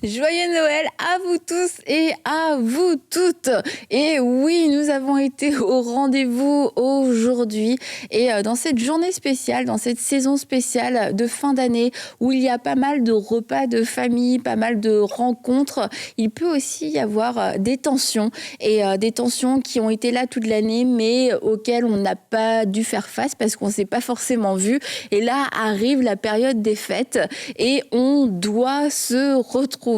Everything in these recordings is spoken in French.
Joyeux Noël à vous tous et à vous toutes. Et oui, nous avons été au rendez-vous aujourd'hui et dans cette journée spéciale, dans cette saison spéciale de fin d'année où il y a pas mal de repas de famille, pas mal de rencontres, il peut aussi y avoir des tensions et des tensions qui ont été là toute l'année mais auxquelles on n'a pas dû faire face parce qu'on ne s'est pas forcément vu. Et là arrive la période des fêtes et on doit se retrouver,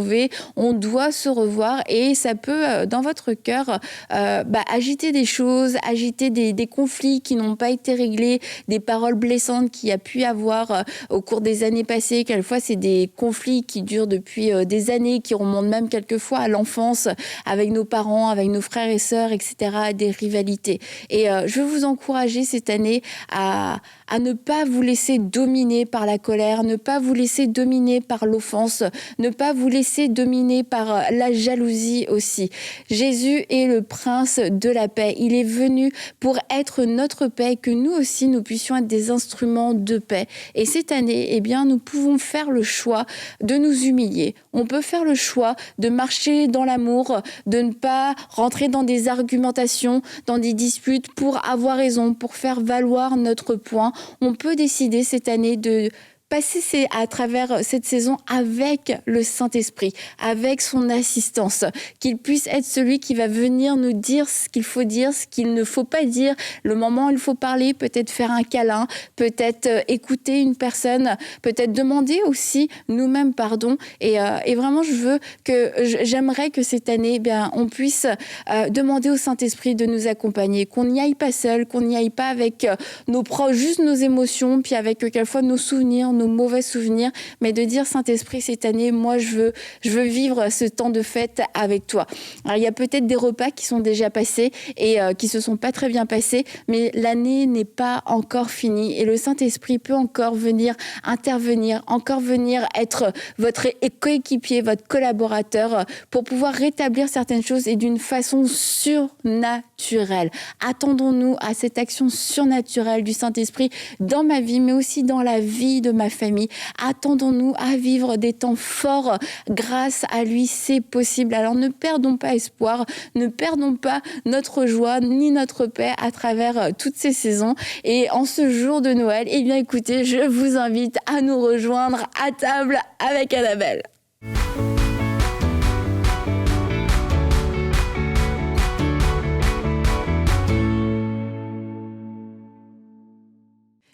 on doit se revoir et ça peut, dans votre cœur, agiter des choses, agiter des conflits qui n'ont pas été réglés, des paroles blessantes qu'il y a pu y avoir au cours des années passées. Quelquefois, c'est des conflits qui durent depuis des années, qui remontent même quelquefois à l'enfance, avec nos parents, avec nos frères et sœurs, etc., des rivalités. Et je veux vous encourager cette année à ne pas vous laisser dominer par la colère, ne pas vous laisser dominer par l'offense, ne pas vous laisser dominer par la jalousie aussi. Jésus est le prince de la paix. Il est venu pour être notre paix, que nous aussi, nous puissions être des instruments de paix. Et cette année, eh bien, nous pouvons faire le choix de nous humilier. On peut faire le choix de marcher dans l'amour, de ne pas rentrer dans des argumentations, dans des disputes pour avoir raison, pour faire valoir notre point. On peut décider cette année de passer à travers cette saison avec le Saint-Esprit, avec son assistance, qu'il puisse être celui qui va venir nous dire ce qu'il faut dire, ce qu'il ne faut pas dire, le moment où il faut parler, peut-être faire un câlin, peut-être écouter une personne, peut-être demander aussi nous-mêmes pardon. Et vraiment, j'aimerais que cette année, on puisse demander au Saint-Esprit de nous accompagner, qu'on n'y aille pas seul, qu'on n'y aille pas avec nos proches, juste nos émotions, puis avec quelquefois nos souvenirs, nos mauvais souvenirs, mais de dire Saint-Esprit, cette année, moi, je veux vivre ce temps de fête avec toi. Alors, il y a peut-être des repas qui sont déjà passés et qui se sont pas très bien passés, mais l'année n'est pas encore finie et le Saint-Esprit peut encore venir intervenir, encore venir être votre coéquipier, votre collaborateur pour pouvoir rétablir certaines choses et d'une façon surnaturelle. Attendons-nous à cette action surnaturelle du Saint-Esprit dans ma vie, mais aussi dans la vie de ma famille. Attendons-nous à vivre des temps forts grâce à lui, c'est possible. Alors ne perdons pas espoir, ne perdons pas notre joie ni notre paix à travers toutes ces saisons. Et en ce jour de Noël, eh bien écoutez, je vous invite à nous rejoindre à table avec Annabelle.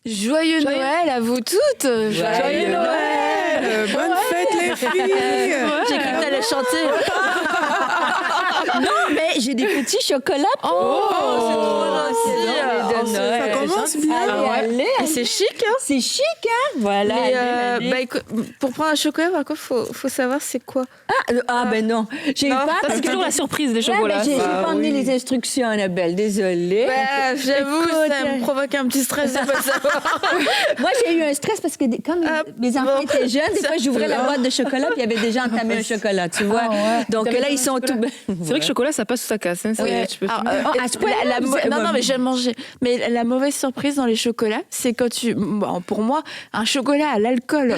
Joyeux Noël à vous toutes. Joyeux Noël. Bonne fête les filles. J'ai cru que t'allais chanter. Non, mais j'ai des petits chocolats. C'est trop gentil. Ça commence bien. Allez. C'est chic, hein. C'est chic, hein. Voilà. Mais, écoute, pour prendre un chocolat, par contre, faut savoir c'est quoi. Ben non. J'ai eu peur parce C'est que toujours la surprise des Ouais, chocolats. mais j'ai pas emmené les instructions, Annabelle. Désolée. J'avoue, Écoute, ça me provoque un petit stress de pas savoir. Moi, j'ai eu un stress parce que quand mes enfants étaient jeunes, des fois, j'ouvrais la boîte de chocolat puis il y avait déjà entamé un chocolat, tu vois. Donc là, ils sont tout... C'est vrai que le chocolat, ça passe ou ça casse. Hein, tu peux finir. à ce point-là, Non, mais j'aime manger. Mais la mauvaise surprise dans les chocolats, c'est quand pour moi, un chocolat à l'alcool.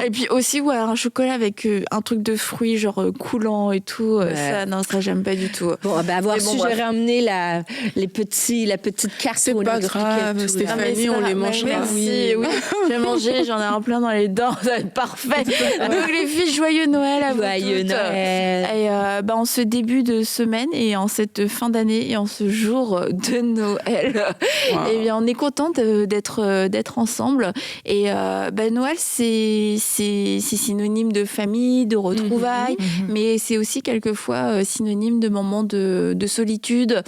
Et puis aussi, un chocolat avec un truc de fruits, genre coulant et tout. Ça, j'aime pas du tout. Bon, avoir su, j'aurais emmené la petite carte. C'est pas grave, Stéphanie, on les mange pas. Merci, oui. J'ai mangé, j'en ai un plein dans les dents, ça va être parfait. Donc les filles, joyeux Noël à vous Joyeux toutes. Noël. Et en ce début de semaine et en cette fin d'année et en ce jour de Noël, eh bien, on est content d'être ensemble. Et Noël, c'est synonyme de famille, de retrouvailles, mais c'est aussi quelquefois synonyme de moments de solitude,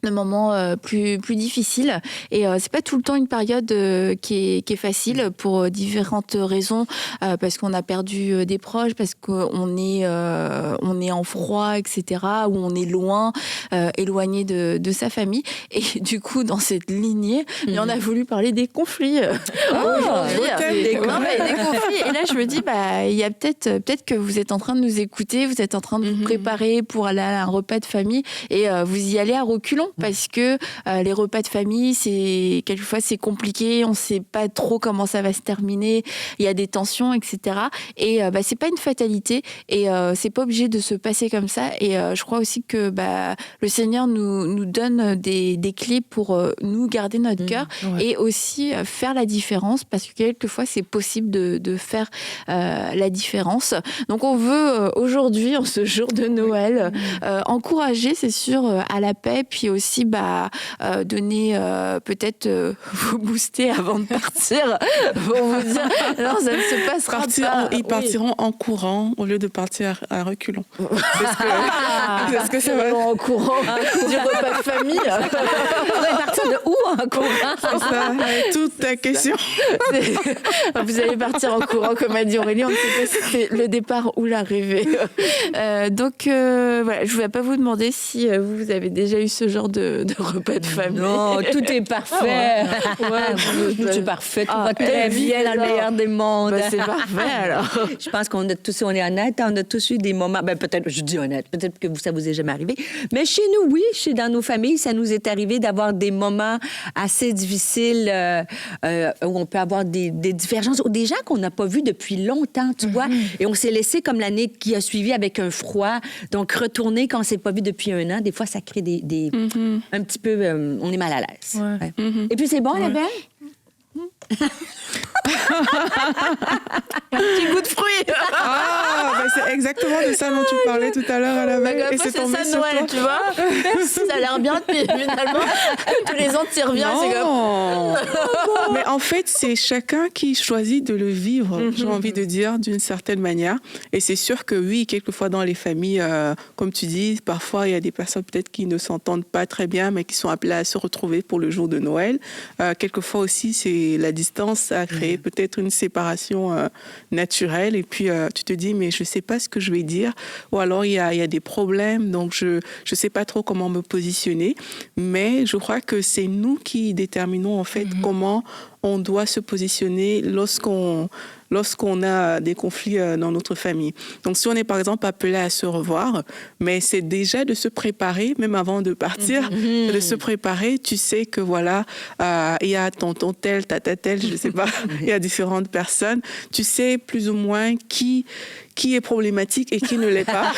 de moments plus difficiles. Et c'est pas tout le temps une période qui est facile pour différentes raisons, parce qu'on a perdu des proches, parce qu'on est en froid, etc., ou on est loin, éloigné de sa famille. Et du coup, dans cette lignée, on a voulu parler des conflits. Des conflits. Et là, je me dis, il y a peut-être que vous êtes en train de nous écouter, vous êtes en train de vous préparer pour aller à un repas de famille, et vous y allez à reculons. parce que les repas de famille, quelquefois c'est compliqué, on ne sait pas trop comment ça va se terminer, il y a des tensions, etc. Et c'est pas une fatalité et c'est pas obligé de se passer comme ça. Et je crois aussi que le Seigneur nous donne des clés pour nous garder notre cœur et aussi faire la différence, parce que quelquefois c'est possible de faire la différence. Donc on veut aujourd'hui, en ce jour de Noël, encourager, c'est sûr, à la paix, puis aussi donner peut-être vous booster avant de partir pour vous dire non, ça ne se passera pas. Ils partiront en courant au lieu de partir à reculons. Parce que ça va en courant du repas de famille. On va partir de où en courant? C'est ça, toute ta question. Vous allez partir en courant, comme a dit Aurélie, on ne sait pas si c'est le départ ou l'arrivée. Donc voilà, je ne vais pas vous demander si vous avez déjà eu ce genre de repas de famille. Non, tout est parfait. Tout est parfait, tout va très bien dans le meilleur des mondes. C'est parfait alors. Je pense qu'on a tous, on est honnête, on a tous eu des moments, peut-être, je dis honnête, peut-être que ça vous est jamais arrivé, mais chez nous, oui, dans nos familles, ça nous est arrivé d'avoir des moments assez difficiles où on peut avoir des divergences, ou des gens qu'on n'a pas vus depuis longtemps, tu vois, et on s'est laissé comme l'année qui a suivi avec un froid, donc retourner quand on s'est pas vu depuis un an, des fois, ça crée un petit peu, on est mal à l'aise. Ouais. Et puis c'est bon, la belle? Un petit goût de fruits. C'est exactement de ça dont tu parlais tout à l'heure à la veille. Et c'est tombé ça Noël, tu vois. Ça a l'air bien, puis finalement, tous les ans, tu y reviens. C'est comme... Mais en fait, c'est chacun qui choisit de le vivre, j'ai envie de dire, d'une certaine manière. Et c'est sûr que oui, quelquefois dans les familles, comme tu dis, parfois il y a des personnes peut-être qui ne s'entendent pas très bien, mais qui sont appelées à se retrouver pour le jour de Noël. Quelquefois aussi, c'est la distance a créé peut-être une séparation naturelle. Et puis, tu te dis, mais je ne sais pas ce que je vais dire. Ou alors, il y a des problèmes, donc je ne sais pas trop comment me positionner. Mais je crois que c'est nous qui déterminons, en fait, comment on doit se positionner lorsqu'on a des conflits dans notre famille. Donc, si on est, par exemple, appelé à se revoir, mais c'est déjà de se préparer, même avant de partir, de se préparer. Tu sais que, voilà, il y a tonton tel, tata tel, je ne sais pas, il y a différentes personnes. Tu sais plus ou moins qui est problématique et qui ne l'est pas.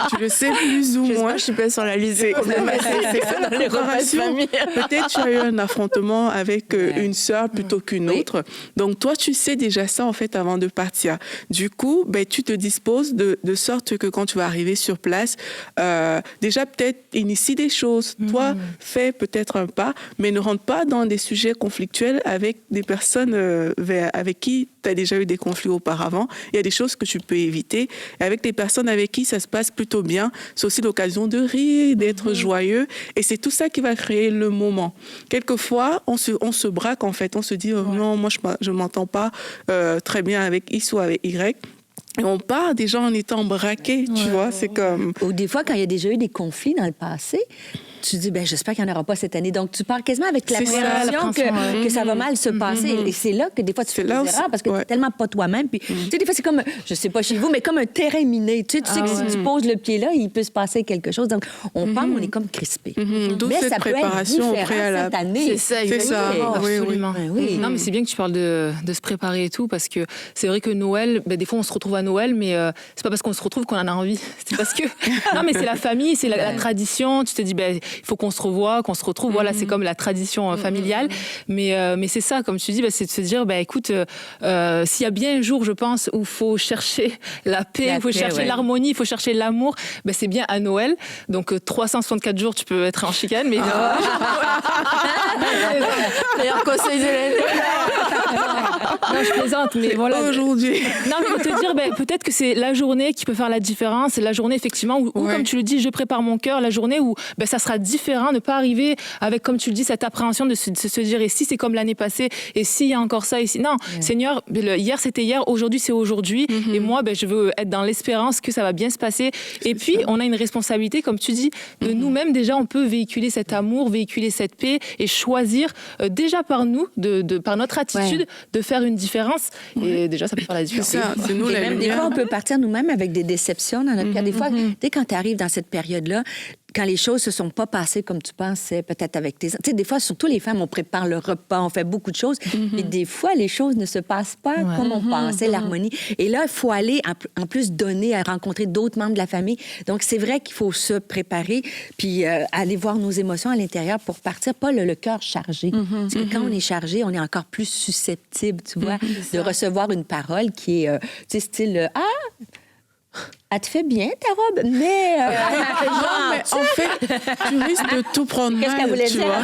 Tu le sais plus ou moins. Je ne suis pas sur la liste des problématiques. C'est ça la préparation. Peut-être tu as eu un affrontement avec une sœur plutôt qu'une autre. Donc, toi, tu sais déjà ça, en fait, avant de partir. Du coup, tu te disposes de sorte que quand tu vas arriver sur place, déjà, peut-être, initie des choses. Toi, fais peut-être un pas, mais ne rentre pas dans des sujets conflictuels avec des personnes avec qui tu as déjà eu des conflits auparavant. Il y a des choses que tu peux éviter. Et avec des personnes avec qui ça se passe plutôt bien, c'est aussi l'occasion de rire, d'être joyeux. Et c'est tout ça qui va créer le moment. Quelquefois, on se braque, en fait. On se dit, non, moi, je ne m'entends pas très bien avec X ou avec Y. Et on part déjà en étant braqué, tu vois. C'est comme... Ou des fois, quand il y a déjà eu des conflits dans le passé, tu dis, j'espère qu'il n'y en aura pas cette année. Donc, tu pars quasiment avec l'appréhension que ça va mal se passer. Et c'est là que des fois, tu fais des erreurs parce que tu n'es tellement pas toi-même. Puis, tu sais, des fois, c'est comme, je ne sais pas chez vous, mais comme un terrain miné. Tu sais que si tu poses le pied là, il peut se passer quelque chose. Donc, on part, on est comme crispé. D'où cette préparation au préalable. Cette année. C'est ça. Absolument. Oui. Non, mais c'est bien que tu parles de se préparer et tout, parce que c'est vrai que Noël, des fois, on se retrouve à Noël, mais c'est pas parce qu'on se retrouve qu'on en a envie. C'est parce que... Non, mais c'est la famille, c'est la tradition. Tu te dis, il faut qu'on se revoie, qu'on se retrouve. Voilà, c'est comme la tradition familiale. Mais c'est ça, comme tu dis, c'est de se dire, écoute, s'il y a bien un jour, je pense, où il faut chercher la paix, il faut chercher l'harmonie, il faut chercher l'amour, c'est bien à Noël. Donc, 364 jours, tu peux être en chicane, mais... D'ailleurs, conseil de l'année. Non, je plaisante, mais voilà. Aujourd'hui. Non, mais de te dire, peut-être que c'est la journée qui peut faire la différence. C'est la journée, effectivement, où comme tu le dis, je prépare mon cœur. La journée où ça sera différent, ne pas arriver avec, comme tu le dis, cette appréhension de se dire, et si c'est comme l'année passée, et s'il y a encore ça ici. Non, Seigneur, hier c'était hier, aujourd'hui c'est aujourd'hui. Et moi, je veux être dans l'espérance que ça va bien se passer. Et puis, on a une responsabilité, comme tu dis, de nous-mêmes. Déjà, on peut véhiculer cet amour, véhiculer cette paix et choisir, déjà par nous, par notre attitude, de faire une différence. Et déjà, ça peut faire la différence. C'est ça, c'est nous la même lumière. des fois, on peut partir nous-mêmes avec des déceptions dans notre cœur. Des fois, dès quand tu arrives dans cette période-là, quand les choses se sont pas passées comme tu pensais, peut-être avec tes... Tu sais, des fois, surtout les femmes, on prépare le repas, on fait beaucoup de choses, et des fois, les choses ne se passent pas comme on pensait, l'harmonie. Et là, il faut aller, en plus, donner, à rencontrer d'autres membres de la famille. Donc, c'est vrai qu'il faut se préparer, puis aller voir nos émotions à l'intérieur pour partir, pas le cœur chargé. Parce que quand on est chargé, on est encore plus susceptible, tu vois, de recevoir une parole qui est, tu sais, style, elle te fait bien, ta robe, mais... Non, mais en fait, tu risques de tout prendre mal, tu vois.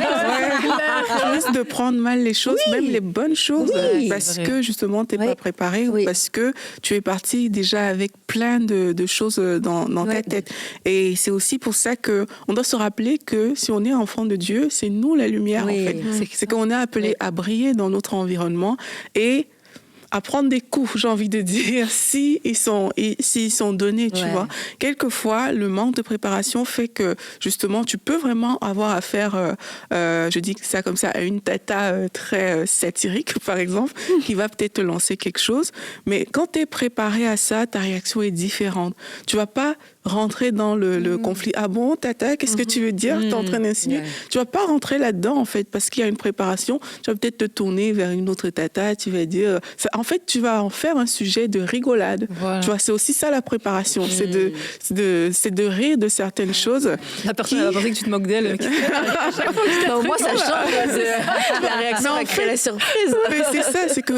Tu risques de prendre mal les choses, même les bonnes choses, parce que, justement, tu n'es pas préparé ou parce que tu es parti déjà avec plein de choses dans ta tête. Et c'est aussi pour ça qu'on doit se rappeler que si on est enfant de Dieu, c'est nous la lumière, en fait. C'est qu'on est appelé à briller dans notre environnement et à prendre des coups, j'ai envie de dire, s'ils sont donnés, tu vois. Quelquefois, le manque de préparation fait que, justement, tu peux vraiment avoir affaire, je dis ça comme ça, à une tata très satirique, par exemple, qui va peut-être te lancer quelque chose. Mais quand tu es préparé à ça, ta réaction est différente. Tu vas pas rentrer dans le conflit. Ah bon, tata, qu'est-ce que tu veux dire? Tu es en train d'insinuer. Tu vas pas rentrer là-dedans, en fait, parce qu'il y a une préparation. Tu vas peut-être te tourner vers une autre tata, tu vas dire... En fait, tu vas en faire un sujet de rigolade. Voilà. Tu vois, c'est aussi ça, la préparation. C'est de rire de certaines choses. La personne va penser que tu te moques d'elle. Au moins, ça change la réaction à créer la surprise. Mais c'est ça, c'est que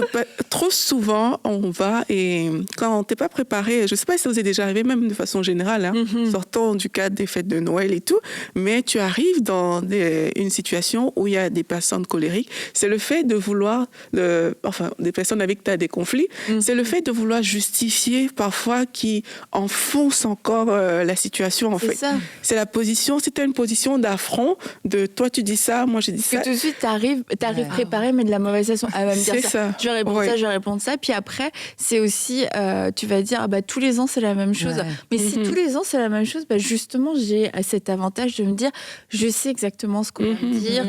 trop souvent, on va et quand t'es pas préparé, je sais pas si ça vous est déjà arrivé, même de façon générale, sortant du cadre des fêtes de Noël et tout, mais tu arrives dans une situation où il y a des personnes colériques. C'est le fait de vouloir, des personnes avec qui tu as des conflits, c'est le fait de vouloir justifier parfois qui enfonce encore la situation, en fait. Ça. C'est la position, si tu as une position d'affront, de toi tu dis ça, moi je dis ça. Que tout de suite, t'arrives préparé, mais de la mauvaise façon. Elle va me dire ça. Je vais répondre ça, je vais répondre ça. Puis après, c'est aussi, tu vas dire, tous les ans, c'est la même chose. Mais si tous les ans, c'est la même chose, justement, j'ai cet avantage de me dire, je sais exactement ce qu'on va me dire,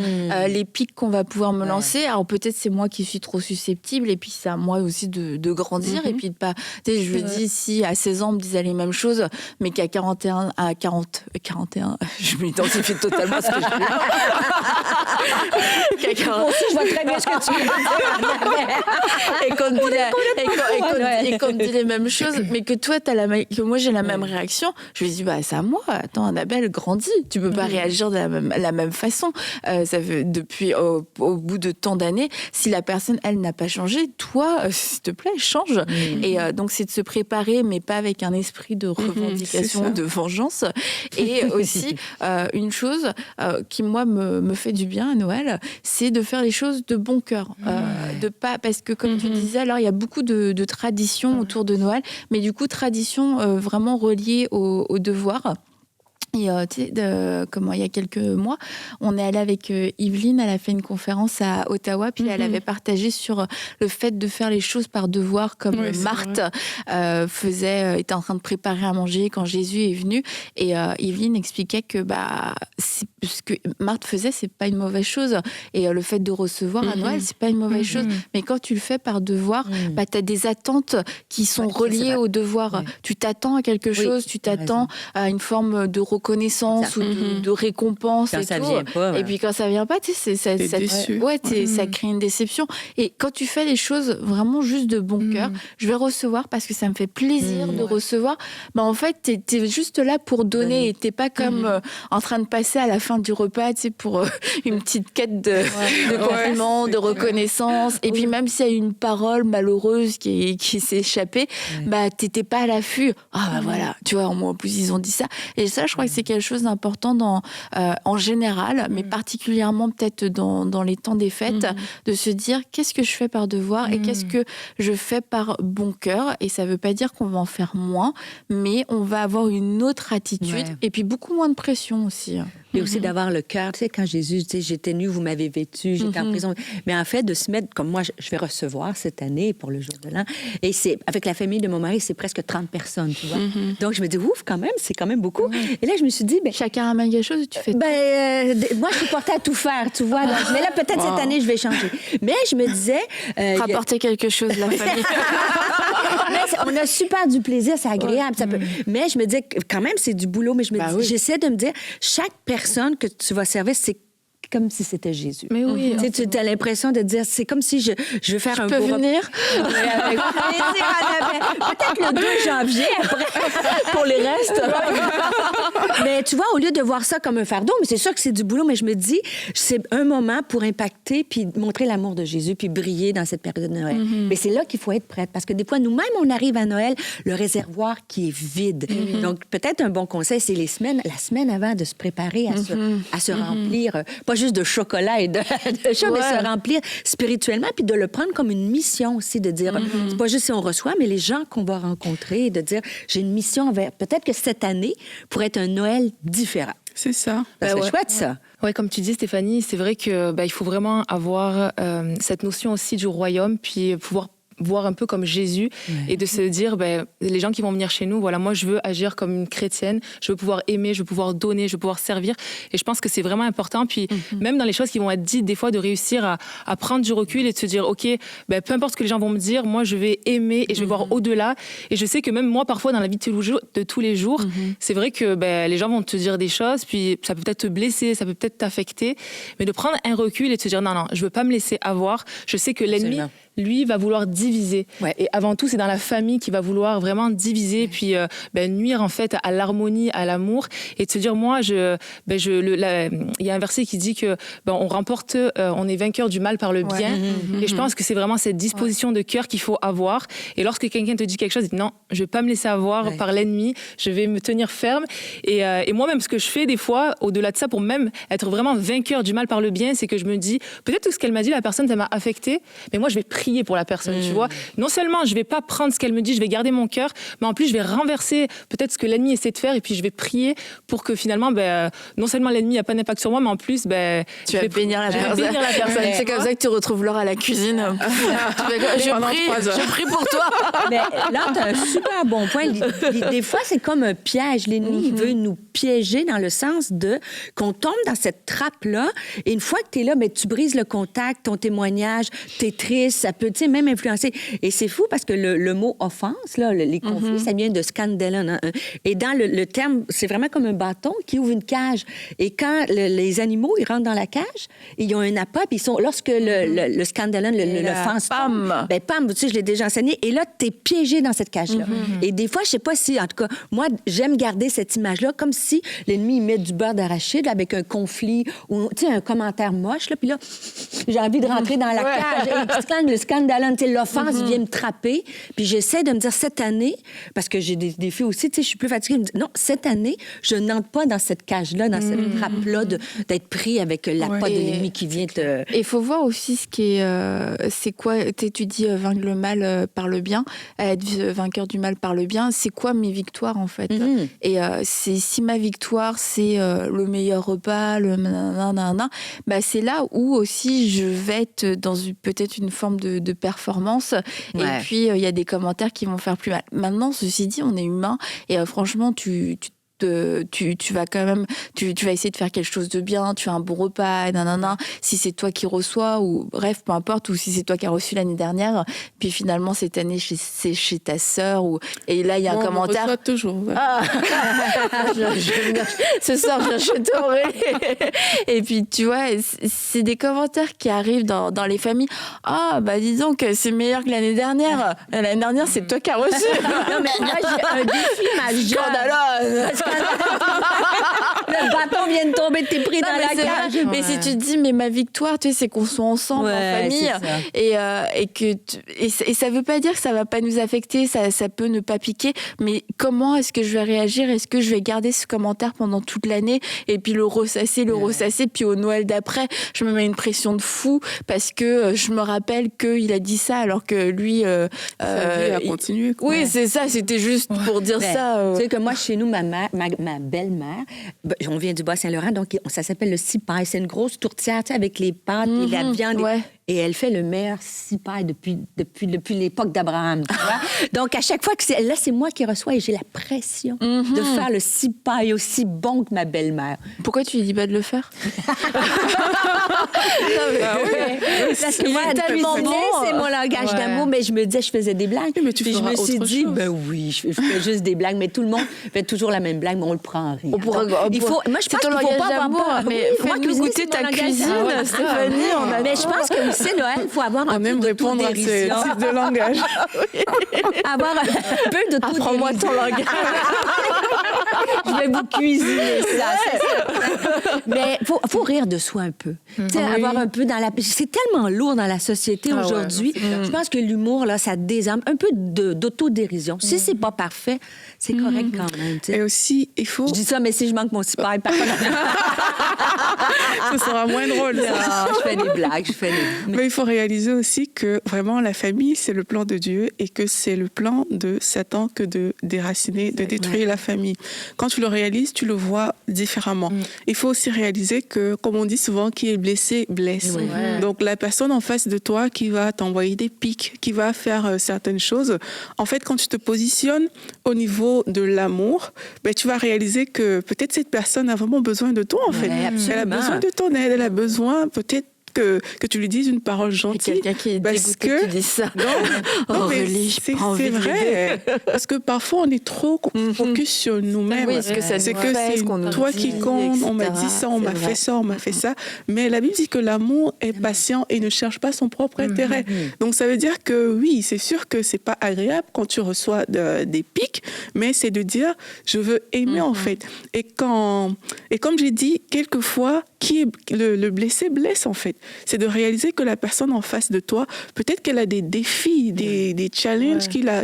les pics qu'on va pouvoir me lancer. Alors peut-être c'est moi qui suis trop susceptible, et puis c'est à moi aussi de grandir, et puis de pas... Tu sais, je me dis, si à 16 ans, on me disait les mêmes choses, mais qu'à 41, je m'identifie totalement à ce que je fais. Moi aussi, je vois très bien ce que tu veux dire. Et qu'on me dit les mêmes choses, mais que toi, que moi, j'ai la même réaction, je lui dis, c'est à moi. Attends, Annabelle, grandis. Tu peux pas réagir de la même façon. Ça fait depuis, au bout de tant d'années, si la personne, elle, n'a pas changé, toi, s'il te plaît, change. Et donc, c'est de se préparer, mais pas avec un esprit de revendication, de vengeance. Et aussi, une chose qui, moi, me fait du bien à Noël, c'est de faire les choses de bon cœur. De pas, parce que, comme tu disais, alors, il y a beaucoup de traditions autour de Noël, mais du coup, traditions vraiment reliées au devoir. Et tu sais, il y a quelques mois, on est allé avec Yveline, elle a fait une conférence à Ottawa, puis elle avait partagé sur le fait de faire les choses par devoir, comme Marthe était en train de préparer à manger quand Jésus est venu. Et Yveline expliquait que ce que Marthe faisait, c'est pas une mauvaise chose. Et le fait de recevoir à Noël, c'est pas une mauvaise chose. Mais quand tu le fais par devoir, tu as des attentes qui sont reliées au devoir. Tu t'attends à quelque chose, tu t'attends à une forme de reconnaissance ou de récompense quand et ça tout. Vient pas, et puis quand ça vient pas, tu sais, ça crée une déception. Et quand tu fais les choses vraiment juste de bon cœur, je vais recevoir parce que ça me fait plaisir de recevoir. En fait, t'es juste là pour donner et t'es pas comme en train de passer à la fin du repas, tu sais, pour une petite quête de compliments, de reconnaissance. Et puis même s'il y a une parole malheureuse qui s'est échappée, t'étais pas à l'affût. Voilà, tu vois, en plus ils ont dit ça. Et ça, je crois que c'est quelque chose d'important en général, mais particulièrement peut-être dans les temps des fêtes, de se dire qu'est-ce que je fais par devoir et qu'est-ce que je fais par bon cœur. Et ça ne veut pas dire qu'on va en faire moins, mais on va avoir une autre attitude et puis beaucoup moins de pression aussi. Et aussi d'avoir le cœur. Tu sais, quand Jésus dit « J'étais nu, vous m'avez vêtu, j'étais en prison ». Mais en fait, de se mettre, comme moi, je vais recevoir cette année pour le jour de l'an. Et c'est avec la famille de mon mari, c'est presque 30 personnes, tu vois. Donc, je me dis « Ouf, quand même, c'est quand même beaucoup ». Et là, je me suis dit... Chacun ramène quelque chose, tu fais moi, je suis portée à tout faire, tu vois. Donc, mais là, peut-être cette année, je vais changer. Mais je me disais... rapporter quelque chose, la famille. On a super du plaisir, c'est agréable. Ça peut... Mais je me dis, quand même, c'est du boulot. Mais j'essaie de me dire, chaque personne que tu vas servir, c'est comme si c'était Jésus. Mais oui. Tu as l'impression de dire, c'est comme si je veux faire un beau... peux venir? Avec plaisir, Annabelle. Peut-être le 2 janvier après, pour les restes. Mais tu vois, au lieu de voir ça comme un fardeau, mais c'est sûr que c'est du boulot, mais je me dis, c'est un moment pour impacter puis montrer l'amour de Jésus puis briller dans cette période de Noël. Mais c'est là qu'il faut être prête parce que des fois, nous-mêmes, on arrive à Noël, le réservoir qui est vide. Donc, peut-être un bon conseil, c'est la semaine avant de se préparer à se remplir, pas juste de chocolat et de choses, mais se remplir spirituellement, puis de le prendre comme une mission aussi, de dire, c'est pas juste si on reçoit, mais les gens qu'on va rencontrer, de dire, j'ai une mission envers... Peut-être que cette année pourrait être un Noël différent. C'est ça. C'est chouette, ça. Ouais, comme tu dis, Stéphanie, c'est vrai que il faut vraiment avoir cette notion aussi du royaume, puis pouvoir voir un peu comme Jésus et de se dire, les gens qui vont venir chez nous, voilà, moi, je veux agir comme une chrétienne, je veux pouvoir aimer, je veux pouvoir donner, je veux pouvoir servir. Et je pense que c'est vraiment important. Puis même dans les choses qui vont être dites, des fois, de réussir à prendre du recul et de se dire, OK, peu importe ce que les gens vont me dire, moi, je vais aimer et je vais voir au-delà. Et je sais que même moi, parfois, dans la vie de tous les jours, c'est vrai que les gens vont te dire des choses, puis ça peut peut-être te blesser, ça peut peut-être t'affecter. Mais de prendre un recul et de se dire, non, je veux pas me laisser avoir. Je sais que l'ennemi... lui, va vouloir diviser. Et avant tout, c'est dans la famille qu'il va vouloir vraiment diviser, puis nuire en fait à l'harmonie, à l'amour, et de se dire, moi, il y a un verset qui dit que on remporte, on est vainqueur du mal par le bien. Et je pense que c'est vraiment cette disposition de cœur qu'il faut avoir. Et lorsque quelqu'un te dit quelque chose, dit non, je vais pas me laisser avoir par l'ennemi, je vais me tenir ferme. Et moi-même, ce que je fais des fois, au-delà de ça, pour même être vraiment vainqueur du mal par le bien, c'est que je me dis, peut-être que ce qu'elle m'a dit, la personne, ça m'a affectée, mais moi, je vais prier pour la personne, tu vois. Non seulement je vais pas prendre ce qu'elle me dit, je vais garder mon cœur, mais en plus je vais renverser peut-être ce que l'ennemi essaie de faire et puis je vais prier pour que finalement, non seulement l'ennemi n'a pas d'impact sur moi, mais en plus, tu vas bénir la personne. C'est comme ça que tu retrouves Laure à la cuisine. Je prie pour toi. Mais là, tu as un super bon point. Des fois, c'est comme un piège. L'ennemi, il veut nous piéger dans le sens de qu'on tombe dans cette trappe-là et une fois que tu es là, tu brises le contact, ton témoignage, tu es triste, ça peut même influencer. Et c'est fou parce que le mot offense, là, les conflits, ça vient de scandalon. Hein. Et dans le terme, c'est vraiment comme un bâton qui ouvre une cage. Et quand les animaux, ils rentrent dans la cage, ils ont un appât, puis lorsque le scandalon, l'offense, pam, tu sais, je l'ai déjà enseigné, et là, t'es piégé dans cette cage-là. Et des fois, je sais pas si, en tout cas, moi, j'aime garder cette image-là comme si l'ennemi, il met du beurre d'arachide là, avec un conflit ou, tu sais, un commentaire moche, là, puis là, j'ai envie de rentrer dans la cage. Et le scandalon, tu sais, l'offense vient me trapper. Puis j'essaie de me dire, cette année, parce que j'ai des défis aussi, tu sais, je suis plus fatiguée, je me dis, non, cette année, je n'entre pas dans cette cage-là, dans cette trappe-là d'être pris avec l'appât de l'ennemi qui vient te... Et il faut voir aussi ce qui est... c'est quoi, tu dis vaincre le mal par le bien, être vainqueur du mal par le bien, c'est quoi mes victoires, en fait? Et si ma victoire, c'est le meilleur repas, le nanana, c'est là où aussi je vais être dans peut-être une forme de performance. Et puis, il y a des commentaires qui vont faire plus mal. Maintenant, ceci dit, on est humain. Et franchement, tu vas quand même, tu vas essayer de faire quelque chose de bien, tu as un bon repas, si c'est toi qui reçois, ou bref, peu importe, ou si c'est toi qui as reçu l'année dernière, puis finalement cette année c'est chez ta sœur, et là il y a un commentaire. On reçoit toujours. Ouais. Ce soir je viens chez toi, Aurélie. Et puis tu vois, c'est des commentaires qui arrivent dans les familles. Dis donc, c'est meilleur que l'année dernière. L'année dernière, c'est toi qui as reçu. Non, mais là, j'ai un défi majeur. Scandaleux. Le bâton vient de tomber, t'es pris dans la cage. Mais si tu te dis, mais ma victoire, tu sais, c'est qu'on soit ensemble en famille. Et ça veut pas dire que ça va pas nous affecter, ça peut ne pas piquer, mais comment est-ce que je vais réagir? Est-ce que je vais garder ce commentaire pendant toute l'année et puis le ressasser, puis au Noël d'après, je me mets une pression de fou parce que je me rappelle qu'il a dit ça alors que lui... sa vie a continué. Oui, c'est ça, c'était juste pour dire ça. Tu sais que moi, chez nous, ma belle-mère, on vient du Bas-Saint-Laurent, donc ça s'appelle le cipaille. C'est une grosse tourtière, tu sais, avec les pâtes et la viande. et elle fait le meilleur cipaille depuis l'époque d'Abraham, tu vois. Donc, à chaque fois que c'est moi qui reçois et j'ai la pression de faire le cipaille aussi bon que ma belle-mère. Pourquoi tu lui dis pas de le faire? Parce que moi, tellement bon, c'est mon langage d'amour, mais je me disais, je faisais des blagues. Mais tu puis je feras me suis autre dit, chose. ben oui, je fais juste des blagues, mais tout le monde fait toujours la même blague, mais on le prend en rire. Moi, je c'est pense ton qu'il faut pas avoir peur. Mais moi, fais-nous cuisiner, goûter c'est ta mon langage cuisine, d'amour. Stéphanie. On a Mais je pense que aussi, Noël, il faut avoir un On peu aime répondre à ces d'autodérision. types de langage. Avoir un peu d'autodérision. Apprends-moi ton langage. Je vais vous cuisiner ça, c'est ça. Mais faut rire de soi un peu. Tu sais, avoir un peu dans la... C'est tellement lourd dans la société aujourd'hui. Je pense que l'humour, là, ça désarme un peu d'autodérision. Si c'est pas parfait, c'est correct quand même. Tu sais. Et aussi, il faut... Je dis ça, mais si je manque mon cipaille, par contre... Ce sera moins drôle. Non, je fais des blagues, Mais il faut réaliser aussi que vraiment la famille, c'est le plan de Dieu et que c'est le plan de Satan que de déraciner, de détruire la famille. Quand tu le réalises, tu le vois différemment. Il faut aussi réaliser que, comme on dit souvent, qui est blessé, blesse. Donc la personne en face de toi qui va t'envoyer des pics, qui va faire certaines choses, en fait, quand tu te positionnes au niveau de l'amour, ben, tu vas réaliser que peut-être cette personne a vraiment besoin de toi, en fait. Elle a besoin de ton aide, elle a besoin peut-être que tu lui dises une parole gentille. Quelqu'un qui est parce dégoûté que tu dis ça. Non, mais Aurélie, j'ai pas envie c'est de vrai. Parce que parfois, on est trop focus sur nous-mêmes. Oui, est-ce que ça c'est nous que fait, c'est ce qu'on nous toi dit, qui compte, on m'a etc. dit ça, on m'a C'est fait vrai. ça, on m'a fait ça. Mais la Bible dit que l'amour est patient et ne cherche pas son propre intérêt. Donc, ça veut dire que oui, c'est sûr que c'est pas agréable quand tu reçois des pics, mais c'est de dire, je veux aimer en fait. Et comme j'ai dit, quelquefois, qui est le blessé blesse en fait. C'est de réaliser que la personne en face de toi, peut-être qu'elle a des défis, des challenges qui la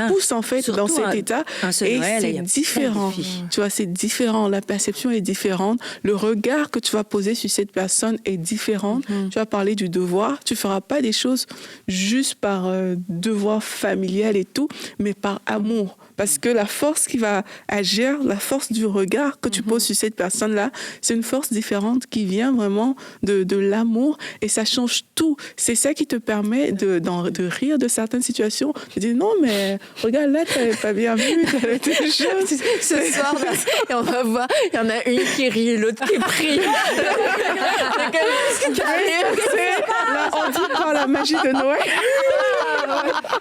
poussent en fait Surtout dans cet état. Et Noël, c'est différent. Tu vois, c'est différent. La perception est différente. Le regard que tu vas poser sur cette personne est différent. Tu vas parler du devoir. Tu feras pas des choses juste par devoir familial et tout, mais par amour. Parce que la force qui va agir, la force du regard que tu poses sur cette personne-là, c'est une force différente qui vient vraiment de l'amour et ça change tout. C'est ça qui te permet de rire de certaines situations. Tu dis non, mais regarde là, tu n'avais pas bien vu, tu avais été jeune. Ce soir, et on va voir, il y en a une qui rit, l'autre qui prie. Qu'est-ce qui t'arrive? Là, on dit par la magie de Noël.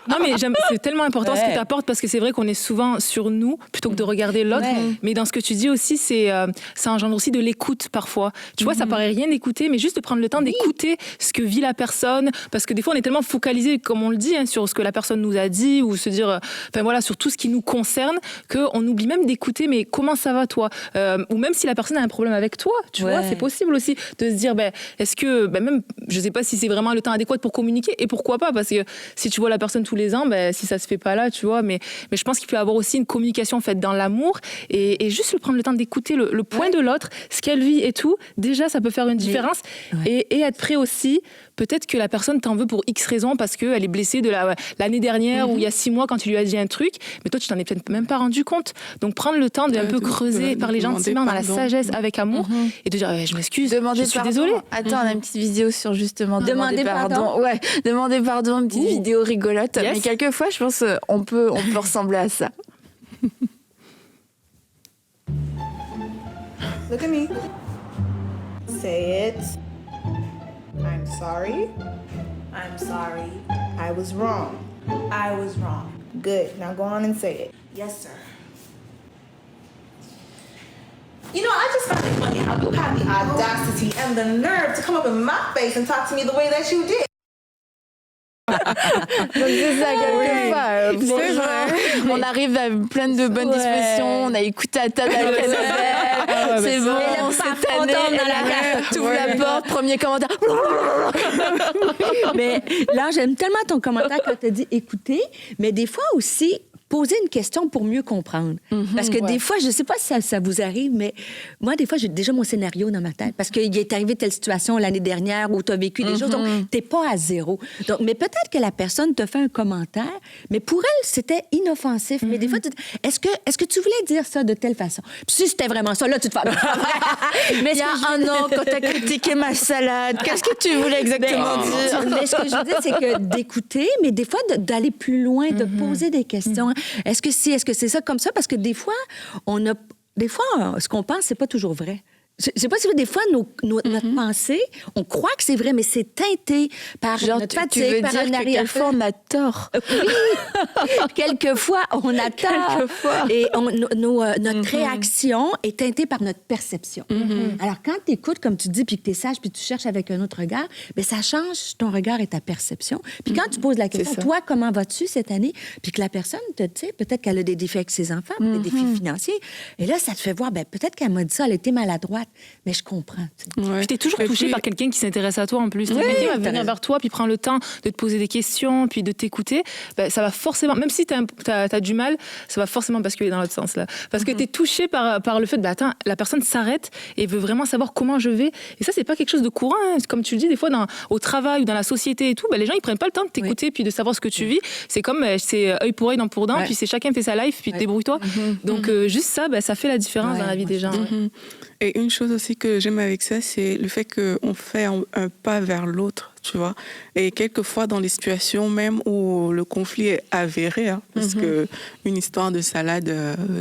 Non, mais c'est tellement important ce que tu apportes parce que c'est vrai qu'on est souvent sur nous plutôt que de regarder l'autre. Mais dans ce que tu dis aussi, ça engendre aussi de l'écoute parfois. Tu vois, ça paraît rien d'écouter, mais juste de prendre le temps d'écouter ce que vit la personne. Parce que des fois, on est tellement focalisé, comme on le dit, sur ce que la personne nous a dit ou se dire, enfin voilà, sur tout ce qui nous concerne, qu'on oublie même d'écouter, mais comment ça va toi? Ou même si la personne a un problème avec toi, tu vois, c'est possible aussi de se dire, est-ce que, même, je sais pas si c'est vraiment le temps adéquat pour communiquer et pourquoi pas, parce que si tu vois la personne tous les ans, si ça se fait pas là, tu vois, mais je pense qu'il peut y avoir aussi une communication faite dans l'amour et juste prendre le temps d'écouter le point de l'autre, ce qu'elle vit et tout, déjà ça peut faire une différence et être prêt aussi, peut-être que la personne t'en veut pour X raisons parce qu'elle est blessée de l'année dernière ou il y a 6 mois quand tu lui as dit un truc, mais toi tu t'en es peut-être même pas rendu compte. Donc prendre le temps de un peu creuser, parler gentiment dans la sagesse avec amour et de dire je m'excuse, je suis désolée. Attends, on a une petite vidéo sur justement demander pardon. pardon. Ouais, demander pardon, une petite vidéo rigolote. Yes. Mais quelquefois, je pense on peut ressembler à ça. Look at me. Say it. I'm sorry. I'm sorry. I was wrong. I was wrong. Good. Now go on and say it. Yes, sir. You know, I just found it funny how you had the audacity and the nerve to come up in my face and talk to me the way that you did. Donc c'est ça, quelquefois. C'est vrai. On arrive à plein de bonnes dispositions. On a écouté à table avec Annabelle. C'est bon, cette année. Tu ouvres la porte, premier commentaire. Mais là, j'aime tellement ton commentaire quand tu as dit écouter, mais des fois aussi, poser une question pour mieux comprendre. Parce que des fois, je sais pas si ça vous arrive, mais moi, des fois, j'ai déjà mon scénario dans ma tête. Parce qu'il est arrivé telle situation l'année dernière où tu as vécu des choses. Donc, t'es pas à zéro. Donc, mais peut-être que la personne te fait un commentaire, mais pour elle, c'était inoffensif. Mais des fois, est-ce que tu voulais dire ça de telle façon? Puis si c'était vraiment ça, là, tu te fais... Mais il y a un an, quand tu as critiqué ma salade, qu'est-ce que tu voulais exactement dire? Mais ce que je veux dire, c'est que d'écouter, mais des fois, d'aller plus loin, de poser des questions. Est-ce que c'est ça comme ça? Parce que des fois, ce qu'on pense, c'est pas toujours vrai. Je sais pas si des fois, notre pensée, on croit que c'est vrai, mais c'est teinté par notre fatigue, tu veux par dire un que arrière-plan. quelquefois, on a tort. Oui, quelquefois, on a tort. Quelquefois. Et notre réaction est teintée par notre perception. Alors, quand tu écoutes, comme tu dis, puis que tu es sage, puis tu cherches avec un autre regard, bien, ça change ton regard et ta perception. Puis quand tu poses la question, toi, comment vas-tu cette année? Puis que la personne, tu sais, peut-être qu'elle a des défis avec ses enfants, des défis financiers. Et là, ça te fait voir, bien, peut-être qu'elle m'a dit ça, elle était maladroite. Mais je comprends. Ouais. Puis t'es toujours touché par quelqu'un qui s'intéresse à toi en plus. Oui, Quelqu'un va venir vers toi, puis prendre le temps de te poser des questions, puis de t'écouter. Ben, ça va forcément, même si t'as du mal, ça va forcément basculer dans l'autre sens là. Parce que t'es touché par le fait de, attends, la personne s'arrête et veut vraiment savoir comment je vais. Et ça, c'est pas quelque chose de courant. Hein. Comme tu le dis, des fois, au travail ou dans la société et tout, ben, les gens, ils prennent pas le temps de t'écouter puis de savoir ce que tu vis. C'est comme, c'est œil pour œil, dent pour dent, puis c'est chacun fait sa life, puis débrouille-toi. Donc, juste ça, ben, ça fait la différence dans la vie des gens. Et une chose aussi que j'aime avec ça, c'est le fait qu'on fait un pas vers l'autre, tu vois. Et quelquefois, dans les situations même où le conflit est avéré, hein, parce que une histoire de salade,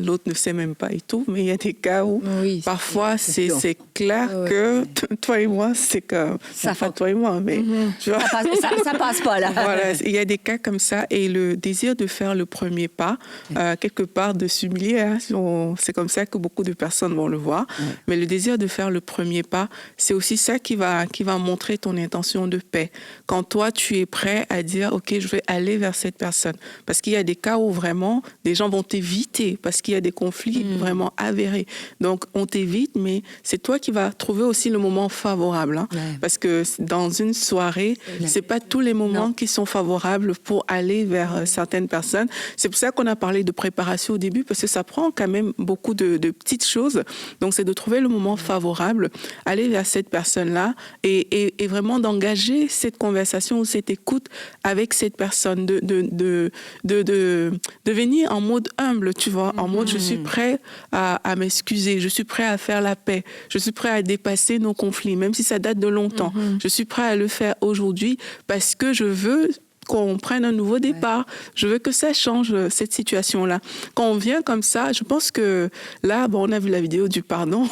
l'autre ne sait même pas et tout, mais il y a des cas où parfois c'est clair que toi et moi, c'est que... Ça enfin, toi et moi, mais tu vois. Ça passe pas, là. Voilà, il y a des cas comme ça. Et le désir de faire le premier pas, quelque part de s'humilier, hein, c'est comme ça que beaucoup de personnes vont le voir. Mais le désir de faire le premier pas, c'est aussi ça qui va montrer ton intention de paix. Quand toi, tu es prêt à dire, OK, je vais aller vers cette personne. Parce qu'il y a des cas où vraiment, des gens vont t'éviter parce qu'il y a des conflits vraiment avérés. Donc, on t'évite, mais c'est toi qui vas trouver aussi le moment favorable. Hein, parce que dans une soirée, c'est pas tous les moments qui sont favorables pour aller vers certaines personnes. C'est pour ça qu'on a parlé de préparation au début, parce que ça prend quand même beaucoup de petites choses. Donc, c'est de trouver le moment favorable, aller vers cette personne-là et vraiment d'engager cette conversation ou cette écoute avec cette personne, de venir en mode humble, tu vois, en mode je suis prêt à m'excuser, je suis prêt à faire la paix, je suis prêt à dépasser nos conflits, même si ça date de longtemps. Je suis prêt à le faire aujourd'hui parce que je veux qu'on prenne un nouveau départ. Je veux que ça change, cette situation-là. Quand on vient comme ça, je pense que là, bon, on a vu la vidéo du pardon.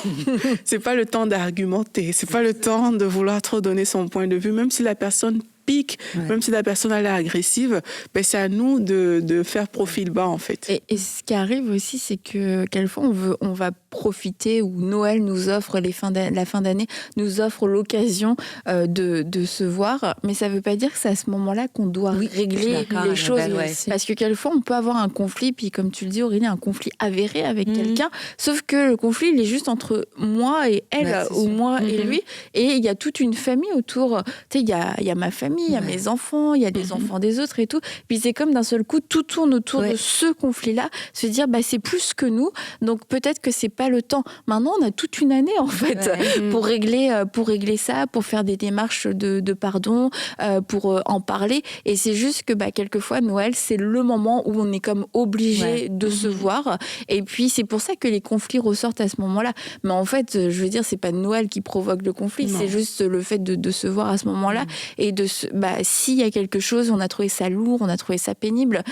C'est pas le temps d'argumenter. C'est pas le temps de vouloir trop donner son point de vue, même si la personne pique, même si la personne elle est agressive, ben c'est à nous de faire profil bas, en fait. Et ce qui arrive aussi, c'est que quelquefois, on va profiter, ou Noël nous offre, la fin d'année nous offre l'occasion de se voir, mais ça ne veut pas dire que c'est à ce moment-là qu'on doit régler les choses. Parce que quelquefois, on peut avoir un conflit, puis comme tu le dis, Aurélie, un conflit avéré avec quelqu'un, sauf que le conflit, il est juste entre moi et elle, ou moi et lui, et il y a toute une famille autour. Tu sais, il y a ma famille, il y a mes enfants, il y a les enfants des autres et tout. Puis c'est comme d'un seul coup, tout tourne autour de ce conflit-là, se dire, bah, c'est plus que nous, donc peut-être que c'est pas le temps. Maintenant, on a toute une année, en fait, pour régler ça, pour faire des démarches de pardon, pour en parler. Et c'est juste que, bah, quelquefois, Noël, c'est le moment où on est comme obligé de se voir. Et puis, c'est pour ça que les conflits ressortent à ce moment-là. Mais en fait, je veux dire, c'est pas Noël qui provoque le conflit, c'est juste le fait de se voir à ce moment-là et s'il y a quelque chose, on a trouvé ça lourd, on a trouvé ça pénible,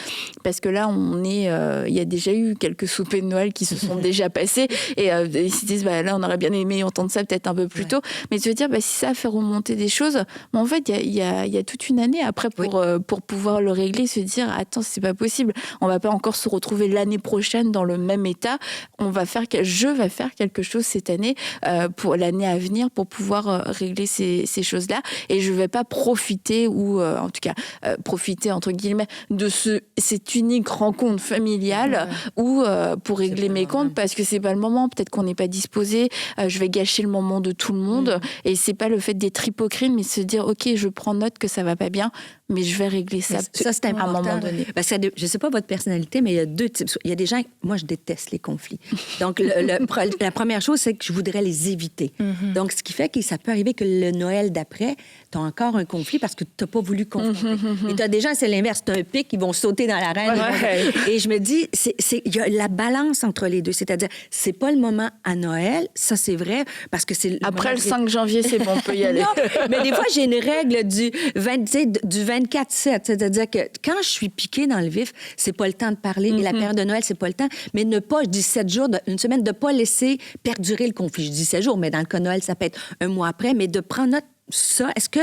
parce que là, il y a déjà eu quelques soupers de Noël qui se sont déjà passés, et ils se disent, bah, là, on aurait bien aimé entendre ça peut-être un peu plus tôt, mais tu veux dire, bah, si ça fait remonter des choses, mais en fait, il y a toute une année après pour pouvoir le régler, se dire, attends, c'est pas possible, on va pas encore se retrouver l'année prochaine dans le même état, je vais faire quelque chose cette année, pour l'année à venir, pour pouvoir régler ces choses-là, et je vais pas profiter, ou en tout cas profiter entre guillemets de cette unique rencontre familiale ou pour régler mes comptes, parce que c'est pas le moment, peut-être qu'on n'est pas disposé, je vais gâcher le moment de tout le monde, et c'est pas le fait d'être hypocrite, mais se dire ok, je prends note que ça va pas bien, mais je vais régler ça, Ça, c'est à un important. moment donné. Parce que je ne sais pas votre personnalité, mais il y a deux types. Il y a des gens, moi, je déteste les conflits. Donc, la première chose, c'est que je voudrais les éviter. Donc, ce qui fait que ça peut arriver que le Noël d'après, tu as encore un conflit parce que tu n'as pas voulu confronter. Et tu as des gens, c'est l'inverse. Tu as un pic, ils vont sauter dans l'arène. Et je me dis, il y a la balance entre les deux. C'est-à-dire, c'est pas le moment à Noël, ça, c'est vrai, parce que c'est... Après le 5 janvier, c'est bon, on peut y aller. Non, mais des fois, j'ai une règle du 24-7. C'est-à-dire que quand je suis piquée dans le vif, c'est pas le temps de parler. Et la période de Noël, c'est pas le temps. Mais ne pas, je dis 7 jours, une semaine, de pas laisser perdurer le conflit. Je dis 7 jours, mais dans le cas de Noël, ça peut être un mois après. Mais de prendre note ça, est-ce que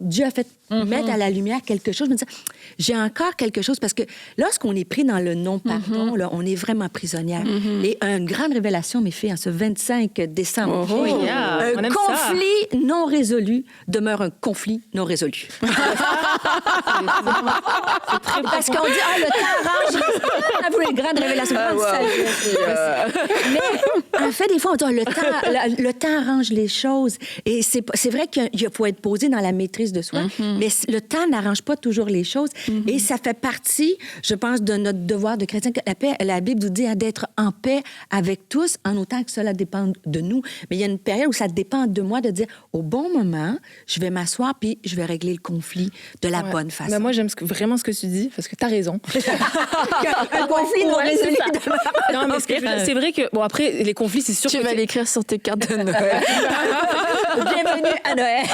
Dieu a fait mettre à la lumière quelque chose? Je me dis, j'ai encore quelque chose, parce que lorsqu'on est pris dans le non-pardon, là, on est vraiment prisonnière. Et une grande révélation, mes filles, en ce 25 décembre. On Un aime conflit non résolu demeure un conflit non résolu. Parce qu'on dit, le temps arrange. On a voulu une grande révélation. Mais en fait, des fois, on dit, le temps arrange les choses. Et c'est vrai qu'il faut être posé dans la maîtrise de soi, mais le temps n'arrange pas toujours les choses. Et ça fait partie, je pense, de notre devoir de chrétien. La Bible nous dit d'être en paix avec tous, en autant que cela dépend de nous. Mais il y a une période où ça dépend de moi de dire, au bon moment, je vais m'asseoir puis je vais régler le conflit de la bonne façon. Ben moi, j'aime vraiment ce que tu dis, parce que tu as raison. Un conflit non résolu. Non, mais c'est vrai que, bon, après, les conflits, c'est sûr Tu que... vas l'écrire sur tes cartes de Noël. Bienvenue à Noël.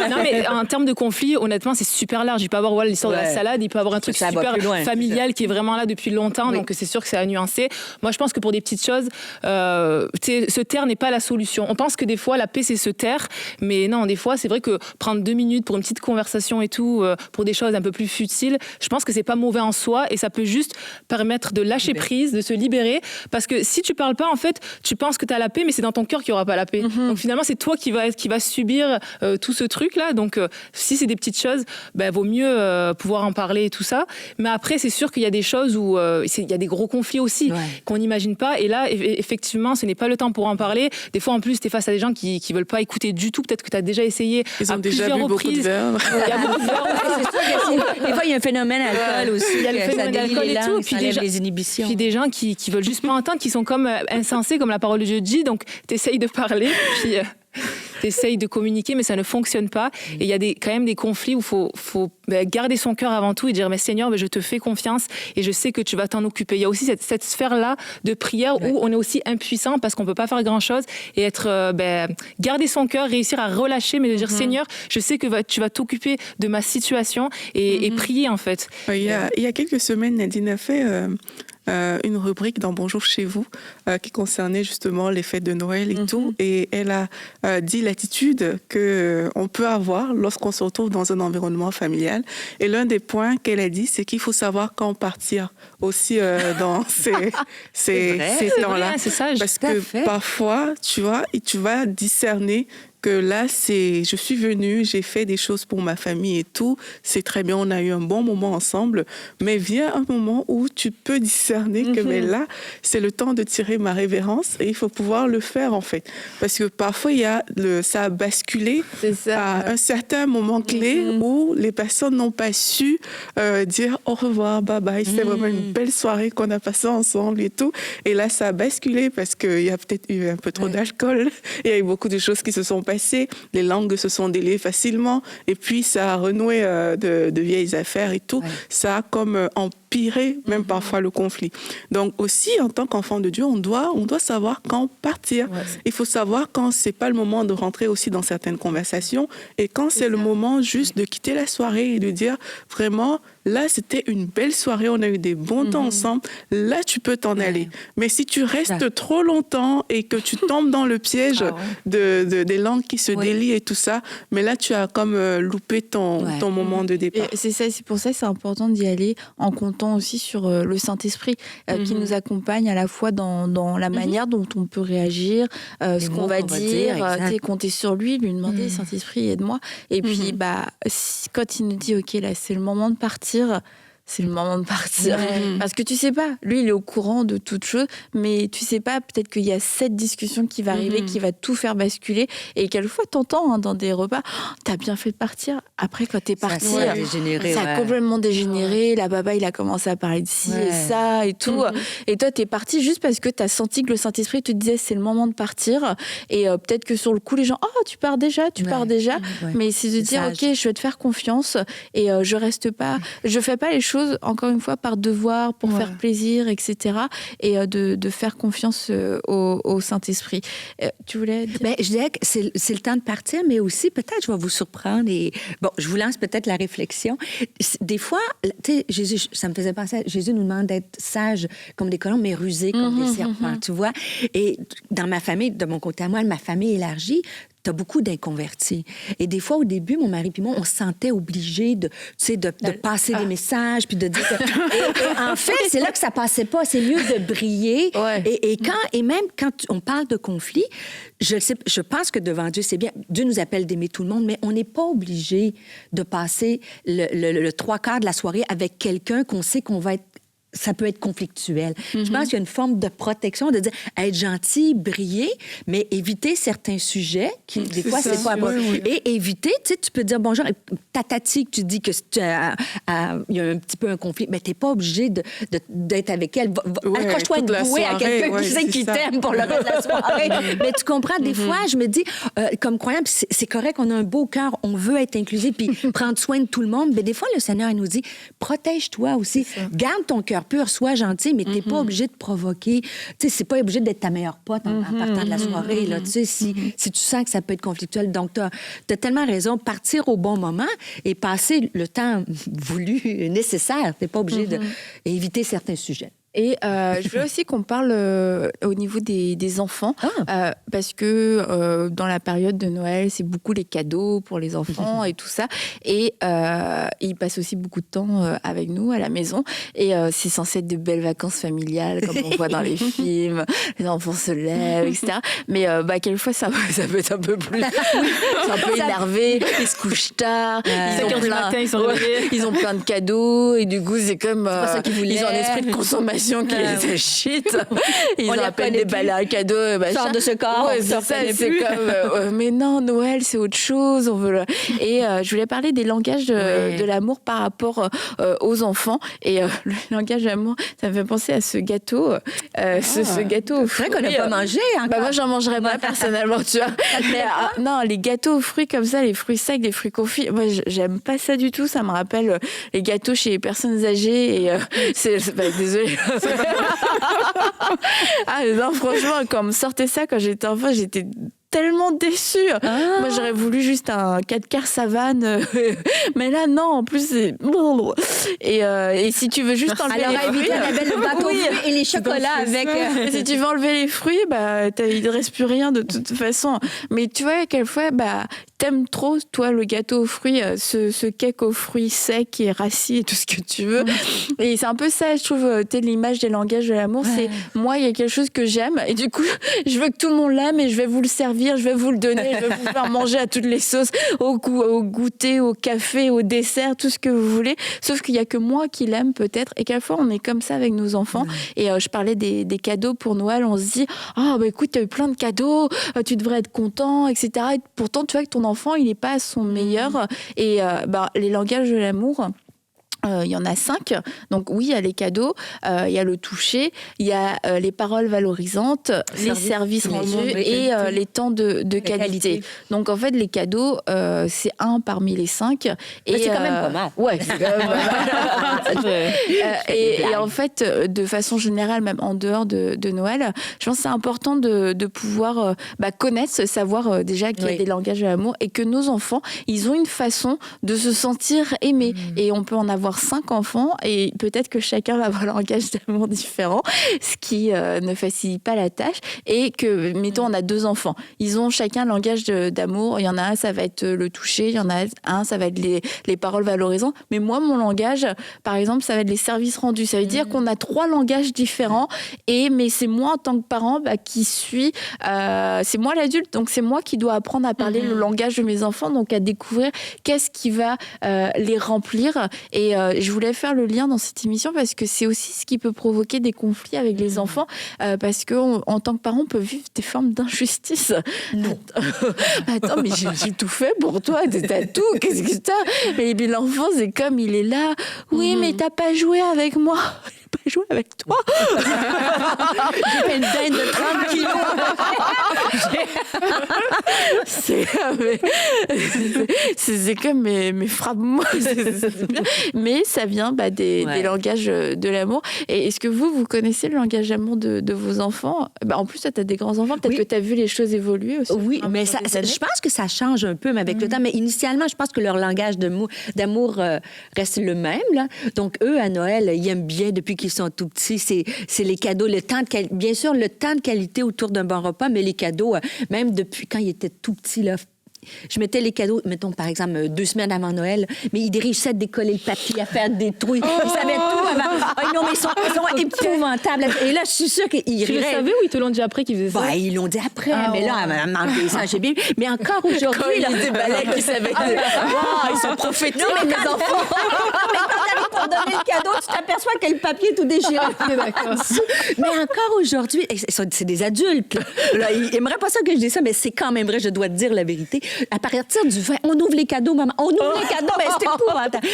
Non, mais en termes de conflit, honnêtement, c'est super large. Il peut y avoir l'histoire de la salade, il peut y avoir un truc Ça va super plus loin, familial qui est vraiment là depuis longtemps, donc c'est sûr que c'est à nuancer. Moi, je pense que pour des petites choses, se taire n'est pas la solution. On pense que des fois, la paix, c'est se taire, mais non, des fois, c'est vrai que prendre 2 minutes pour une petite conversation et tout, pour des choses un peu plus futiles, je pense que c'est pas mauvais en soi, et ça peut juste permettre de lâcher prise, de se libérer, parce que si tu parles pas, en fait, tu penses que tu as la paix, mais c'est dans ton cœur qu'il y aura pas la paix. Donc finalement, c'est toi qui va subir tout ce truc-là. Donc, si c'est des petites choses, vaut mieux pouvoir en parler et tout ça. Mais après, c'est sûr qu'il y a des choses où il y a des gros conflits aussi qu'on n'imagine pas. Et là, effectivement, ce n'est pas le temps pour en parler. Des fois, en plus, tu es face à des gens qui veulent pas écouter du tout. Peut-être que tu as déjà essayé Ils ont à déjà plusieurs bu reprises. beaucoup de verre. Il y a beaucoup de verre. Des fois, il y a un phénomène alcool aussi. Il y a le phénomène d'alcool et tout. Puis les inhibitions. Puis des gens qui veulent juste pas entendre, qui sont comme insensés, comme la parole de Dieu dit. Donc, tu essayes de parler, puis tu essayes de communiquer, mais ça ne fonctionne pas. Et il y a quand même des conflits où il faut garder son cœur avant tout et dire, mais Seigneur, je te fais confiance et je sais que tu vas t'en occuper. Il y a aussi cette sphère-là de prière où on est aussi impuissant parce qu'on ne peut pas faire grand-chose et garder son cœur, réussir à relâcher, mais de dire, Seigneur, je sais que tu vas t'occuper de ma situation et prier, en fait. Il y a quelques semaines, Nadine a fait une rubrique dans Bonjour chez vous qui concernait justement les fêtes de Noël et tout. Et elle a dit l'attitude qu'on peut avoir lorsqu'on se retrouve dans un environnement familial. Et l'un des points qu'elle a dit, c'est qu'il faut savoir quand partir aussi dans ces temps-là. Vrai, c'est sage. Parce que parfois, tu vois, tu vas discerner que là, je suis venue, j'ai fait des choses pour ma famille et tout, c'est très bien, on a eu un bon moment ensemble, mais vient un moment où tu peux discerner que mais là, c'est le temps de tirer ma révérence et il faut pouvoir le faire en fait. Parce que parfois, ça a basculé à un certain moment clé où les personnes n'ont pas su dire au revoir, bye bye, c'est vraiment une belle soirée qu'on a passée ensemble et tout. Et là, ça a basculé parce qu'il y a peut-être eu un peu trop d'alcool, il y a eu beaucoup de choses qui se sont passées, les langues se sont déliées facilement et puis ça a renoué de vieilles affaires et tout. Ça a comme empirer même parfois le conflit. Donc aussi, en tant qu'enfant de Dieu, on doit savoir quand partir. Il faut savoir quand c'est pas le moment de rentrer aussi dans certaines conversations et quand c'est le moment juste de quitter la soirée et de dire vraiment, là, c'était une belle soirée, on a eu des bons temps ensemble, là, tu peux t'en aller. Mais si tu restes trop longtemps et que tu tombes dans le piège des langues qui se délient et tout ça, mais là, tu as comme loupé ton moment de départ. Et c'est pour ça que c'est important d'y aller en comptant aussi sur le Saint-Esprit qui nous accompagne à la fois dans la manière dont on peut réagir, ce qu'on va dire, compter sur lui demander, Saint-Esprit, aide-moi. Et puis, quand il nous dit, OK, là, c'est le moment de partir, c'est le moment de partir. Parce que tu sais pas, lui, il est au courant de toute chose, mais tu sais pas, peut-être qu'il y a cette discussion qui va arriver, qui va tout faire basculer. Et quelquefois, t'entends dans des repas, t'as bien fait de partir. Après, quand t'es parti, ça a complètement dégénéré. La baba, il a commencé à parler de ci et ça et tout. Et toi, t'es parti juste parce que t'as senti que le Saint-Esprit te disait, c'est le moment de partir. Et peut-être que sur le coup, les gens, tu pars déjà. Mais c'est de dire, ok, je vais te faire confiance et je reste pas, je fais pas les choses, encore une fois, par devoir, pour faire plaisir, etc. Et de faire confiance au Saint-Esprit. Tu voulais dire... Je dirais que c'est le temps de partir, mais aussi, peut-être, je vais vous surprendre et, bon, je vous lance peut-être la réflexion. Des fois, tu sais, Jésus, ça me faisait penser à Jésus nous demande d'être sages comme des colombes, mais rusés comme des serpents, tu vois. Et dans ma famille, de mon côté à moi, ma famille élargie, t'as beaucoup d'inconvertis. Et des fois, au début, mon mari et moi, on se sentait obligés de passer des messages, puis de dire... et en fait, c'est là que ça passait pas. C'est mieux de briller. Et même quand on parle de conflit, je pense que devant Dieu, c'est bien. Dieu nous appelle d'aimer tout le monde, mais on n'est pas obligé de passer le trois quarts de la soirée avec quelqu'un qu'on sait qu'on va être... Ça peut être conflictuel. Je pense qu'il y a une forme de protection, de dire être gentil, briller, mais éviter certains sujets qui, des fois, c'est pas bon. Et éviter, tu sais, tu peux dire bonjour, tatati, que tu dis que il y a un petit peu un conflit, mais t'es pas obligé d'être avec elle. Accroche-toi à être boué à quelqu'un qui sait qui t'aime pour le reste de la soirée. Mais tu comprends, des fois, je me dis, comme croyant, c'est correct, on a un beau cœur, on veut être inclusif, puis prendre soin de tout le monde, mais des fois, le Seigneur, il nous dit, protège-toi aussi, garde ton cœur pur, sois gentil, mais t'es pas obligé de provoquer. Tu sais, c'est pas obligé d'être ta meilleure pote en partant de la soirée. Là, tu sais, si tu sens que ça peut être conflictuel. Donc, t'as tellement raison. Partir au bon moment et passer le temps voulu, nécessaire. T'es pas obligé d'éviter certains sujets. Et je voulais aussi qu'on parle au niveau des enfants, parce que dans la période de Noël, c'est beaucoup les cadeaux pour les enfants et tout ça. Et ils passent aussi beaucoup de temps avec nous à la maison. Et c'est censé être de belles vacances familiales, comme on voit dans les films. Les enfants se lèvent, etc. Mais quelquefois, ça peut être un peu plus... c'est un peu énervé. Ils se couchent tard. Ils ont plein de cadeaux. Et du coup, c'est comme... ils ont un esprit de consommation qui les agite. Ils ont à peine des balles à cadeaux. Sors de ce corps. C'est ça, c'est comme... mais non, Noël, c'est autre chose. On veut Et je voulais parler des langages de l'amour par rapport aux enfants. Et le langage de l'amour, ça me fait penser à ce gâteau. Ce gâteau aux fruits. C'est vrai qu'on n'a pas mangé encore. Moi, j'en mangerais pas personnellement, tu vois. Mais, non, les gâteaux aux fruits comme ça, les fruits secs, les fruits confits, moi, j'aime pas ça du tout. Ça me rappelle les gâteaux chez les personnes âgées. Et désolée. Non, franchement, quand on me sortait ça quand j'étais enfant, j'étais tellement déçue. Moi, j'aurais voulu juste un 4 quarts savane. Mais là, non, en plus, c'est... Et si tu veux juste enlever les fruits... le gâteau et les chocolats avec... Si tu veux enlever les fruits, il ne reste plus rien de toute façon. Mais tu vois, quelquefois, t'aimes trop, toi, le gâteau aux fruits, ce cake aux fruits secs et rassis et tout ce que tu veux. Et c'est un peu ça, je trouve, l'image des langages de l'amour. C'est, moi, il y a quelque chose que j'aime. Et du coup, je veux que tout le monde l'aime et je vais vous le servir, je vais vous le donner, je vais vous faire manger à toutes les sauces, au goûter, au café, au dessert, tout ce que vous voulez. Sauf qu'il n'y a que moi qui l'aime peut-être. Et quelquefois, on est comme ça avec nos enfants. Et je parlais des cadeaux pour Noël. On se dit, écoute, tu as eu plein de cadeaux, tu devrais être content, etc. Et pourtant, tu vois que ton enfant, il n'est pas à son meilleur. Et les langages de l'amour... il y en a 5. Donc oui, il y a les cadeaux, il y a le toucher, il y a les paroles valorisantes, les services rendus et les temps de qualité. Donc en fait, les cadeaux, c'est un parmi les 5. Et c'est quand même pas mal. Ouais, c'est quand même pas mal. Et en fait, de façon générale, même en dehors de Noël, je pense que c'est important de pouvoir connaître, savoir déjà qu'il y a des langages de l'amour et que nos enfants, ils ont une façon de se sentir aimés. Et on peut en avoir 5 enfants et peut-être que chacun va avoir un langage d'amour différent, ce qui ne facilite pas la tâche. Et que, mettons, on a 2 enfants. Ils ont chacun un langage d'amour. Il y en a un, ça va être le toucher. Il y en a un, ça va être les paroles valorisantes. Mais moi, mon langage, par exemple, ça va être les services rendus. Ça veut dire qu'on a 3 langages différents. Mais c'est moi, en tant que parent, qui suis... c'est moi l'adulte, donc c'est moi qui dois apprendre à parler le langage de mes enfants, donc à découvrir qu'est-ce qui va les remplir. Et je voulais faire le lien dans cette émission parce que c'est aussi ce qui peut provoquer des conflits avec les enfants, parce qu'en tant que parent, on peut vivre des formes d'injustice. Non. Attends, mais j'ai tout fait pour toi, t'as tout, qu'est-ce que t'as? Et puis l'enfant, c'est comme, il est là, oui, mais t'as pas joué avec moi. Pas jouer avec toi. J'ai fait une dinde de 30 kilos. C'est comme, mais frappe-moi. Mais ça vient des langages de l'amour. Et est-ce que vous connaissez le langage d'amour de vos enfants? En plus, tu as des grands-enfants, peut-être que tu as vu les choses évoluer aussi. Oui, mais je pense que ça change un peu avec le temps. Mais initialement, je pense que leur langage d'amour reste le même. Là. Donc, eux, à Noël, ils aiment bien depuis qu'ils sont tout petits. C'est les cadeaux, le temps bien sûr, le temps de qualité autour d'un bon repas, mais les cadeaux, même depuis quand ils étaient tout petits, là, je mettais les cadeaux, mettons, par exemple, 2 semaines avant Noël, mais ils réussissaient à décoller le papier, à faire des trous. Ils savaient tout avant. Non, mais ils sont épouvantables. Et là, je suis sûre qu'ils riraient. Tu le savais ou ils te l'ont dit après qu'ils faisaient ça? Ils l'ont dit après, mais là, ça, j'ai bien. Mais encore aujourd'hui, là, des balais qui savaient. Ils sont prophétiques, mes enfants. Mais quand t'arrives pour donner le cadeau, tu t'aperçois que le papier est tout déchiré. Mais encore aujourd'hui, c'est des adultes. Là, ils aimeraient pas ça que je dise ça, mais c'est quand même vrai, je dois te dire la vérité. À partir du 20, on ouvre les cadeaux, maman. On ouvre les cadeaux, mais c'est épouvantable.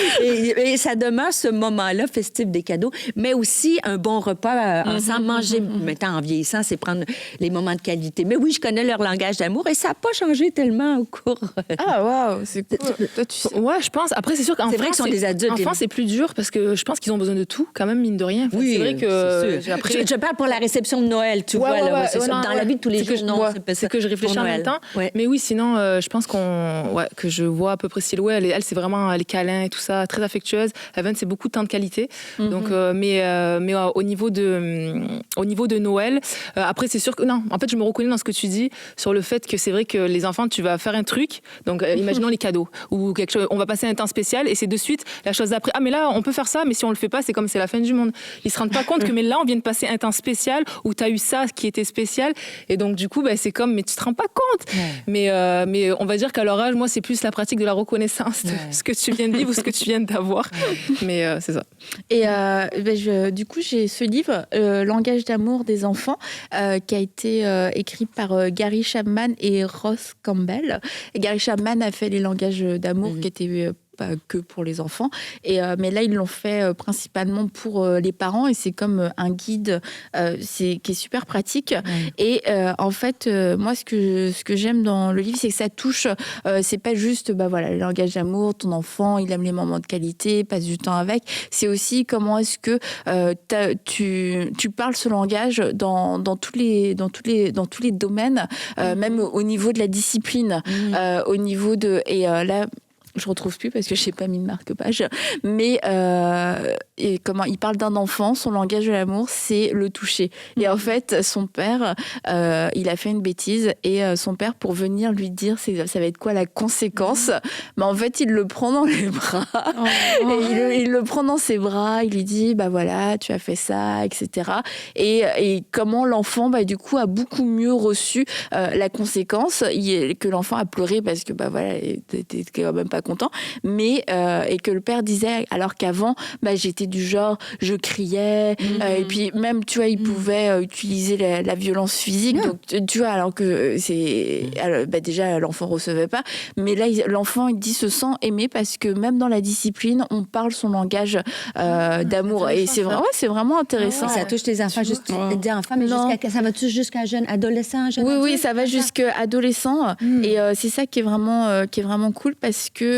Et ça demeure ce moment-là festif des cadeaux, mais aussi un bon repas ensemble. Manger, maintenant en vieillissant, c'est prendre les moments de qualité. Mais oui, je connais leur langage d'amour et ça n'a pas changé tellement au cours. Waouh, c'est cool. Toi, tu sais. Ouais, je pense. Après, c'est sûr qu'enfants, c'est vrai qu'ils sont des adultes. Enfants, c'est plus dur parce que je pense qu'ils ont besoin de tout, quand même, mine de rien. Enfin, c'est vrai que. Après... Je parle pour la réception de Noël, tu vois. Dans la vie de tous les jours, non, c'est que je réfléchis en même temps. Ouais. Mais oui, sinon, je pense que je vois à peu près Sylou. Elle, c'est vraiment les câlins et tout ça, très affectueuse. Evan, c'est beaucoup de temps de qualité. Donc, mais au niveau de Noël, après, c'est sûr que non. En fait, je me reconnais dans ce que tu dis sur le fait que c'est vrai que les enfants, tu vas faire un truc. Donc, imaginons les cadeaux ou quelque chose. On va passer un temps spécial et c'est de suite la chose d'après. Ah, mais là, on peut faire ça, mais si on le fait pas, c'est comme c'est la fin du monde. Ils se rendent pas compte que mais là, on vient de passer un temps spécial où tu as eu ça qui était spécial. Et donc, du coup, c'est comme, mais tu te rends pas compte. Mais on va dire qu'à leur âge, moi, c'est plus la pratique de la reconnaissance de ce que tu viens de vivre ou ce que tu viens d'avoir. Mais c'est ça. Et du coup, j'ai ce livre, Langage d'amour des enfants, qui a été écrit par Gary Chapman et Ross Campbell. Et Gary Chapman a fait les langages d'amour qui étaient pas que pour les enfants. Mais là, ils l'ont fait principalement pour les parents et c'est comme un guide qui est super pratique. Et en fait, moi, ce que j'aime dans le livre, c'est que ça touche, c'est pas juste le langage d'amour, ton enfant, il aime les moments de qualité, passe du temps avec. C'est aussi comment est-ce que tu parles ce langage dans tous les domaines, même au niveau de la discipline, au niveau de... Et là, je retrouve plus parce que je n'ai pas mis de marque-page, mais et comment il parle d'un enfant, son langage de l'amour, c'est le toucher. Et en fait, son père, il a fait une bêtise et son père, pour venir lui dire ça va être quoi la conséquence, mais en fait, il le prend dans les bras et il le prend dans ses bras, il lui dit voilà, tu as fait ça, etc. Et comment l'enfant, du coup, a beaucoup mieux reçu la conséquence, que l'enfant a pleuré parce que il était quand même pas content, mais et que le père disait, alors qu'avant j'étais du genre je criais et puis même tu vois il pouvait utiliser la violence physique, donc tu vois, alors que déjà l'enfant recevait pas, mais là l'enfant il dit se sent aimé parce que même dans la discipline on parle son langage d'amour et c'est vraiment intéressant. Ça touche les enfants, juste des enfants, mais ça va toucher jusqu'à jeune adolescent, jeune adulte? Oui, ça va jusqu'à adolescent et c'est ça qui est vraiment cool parce que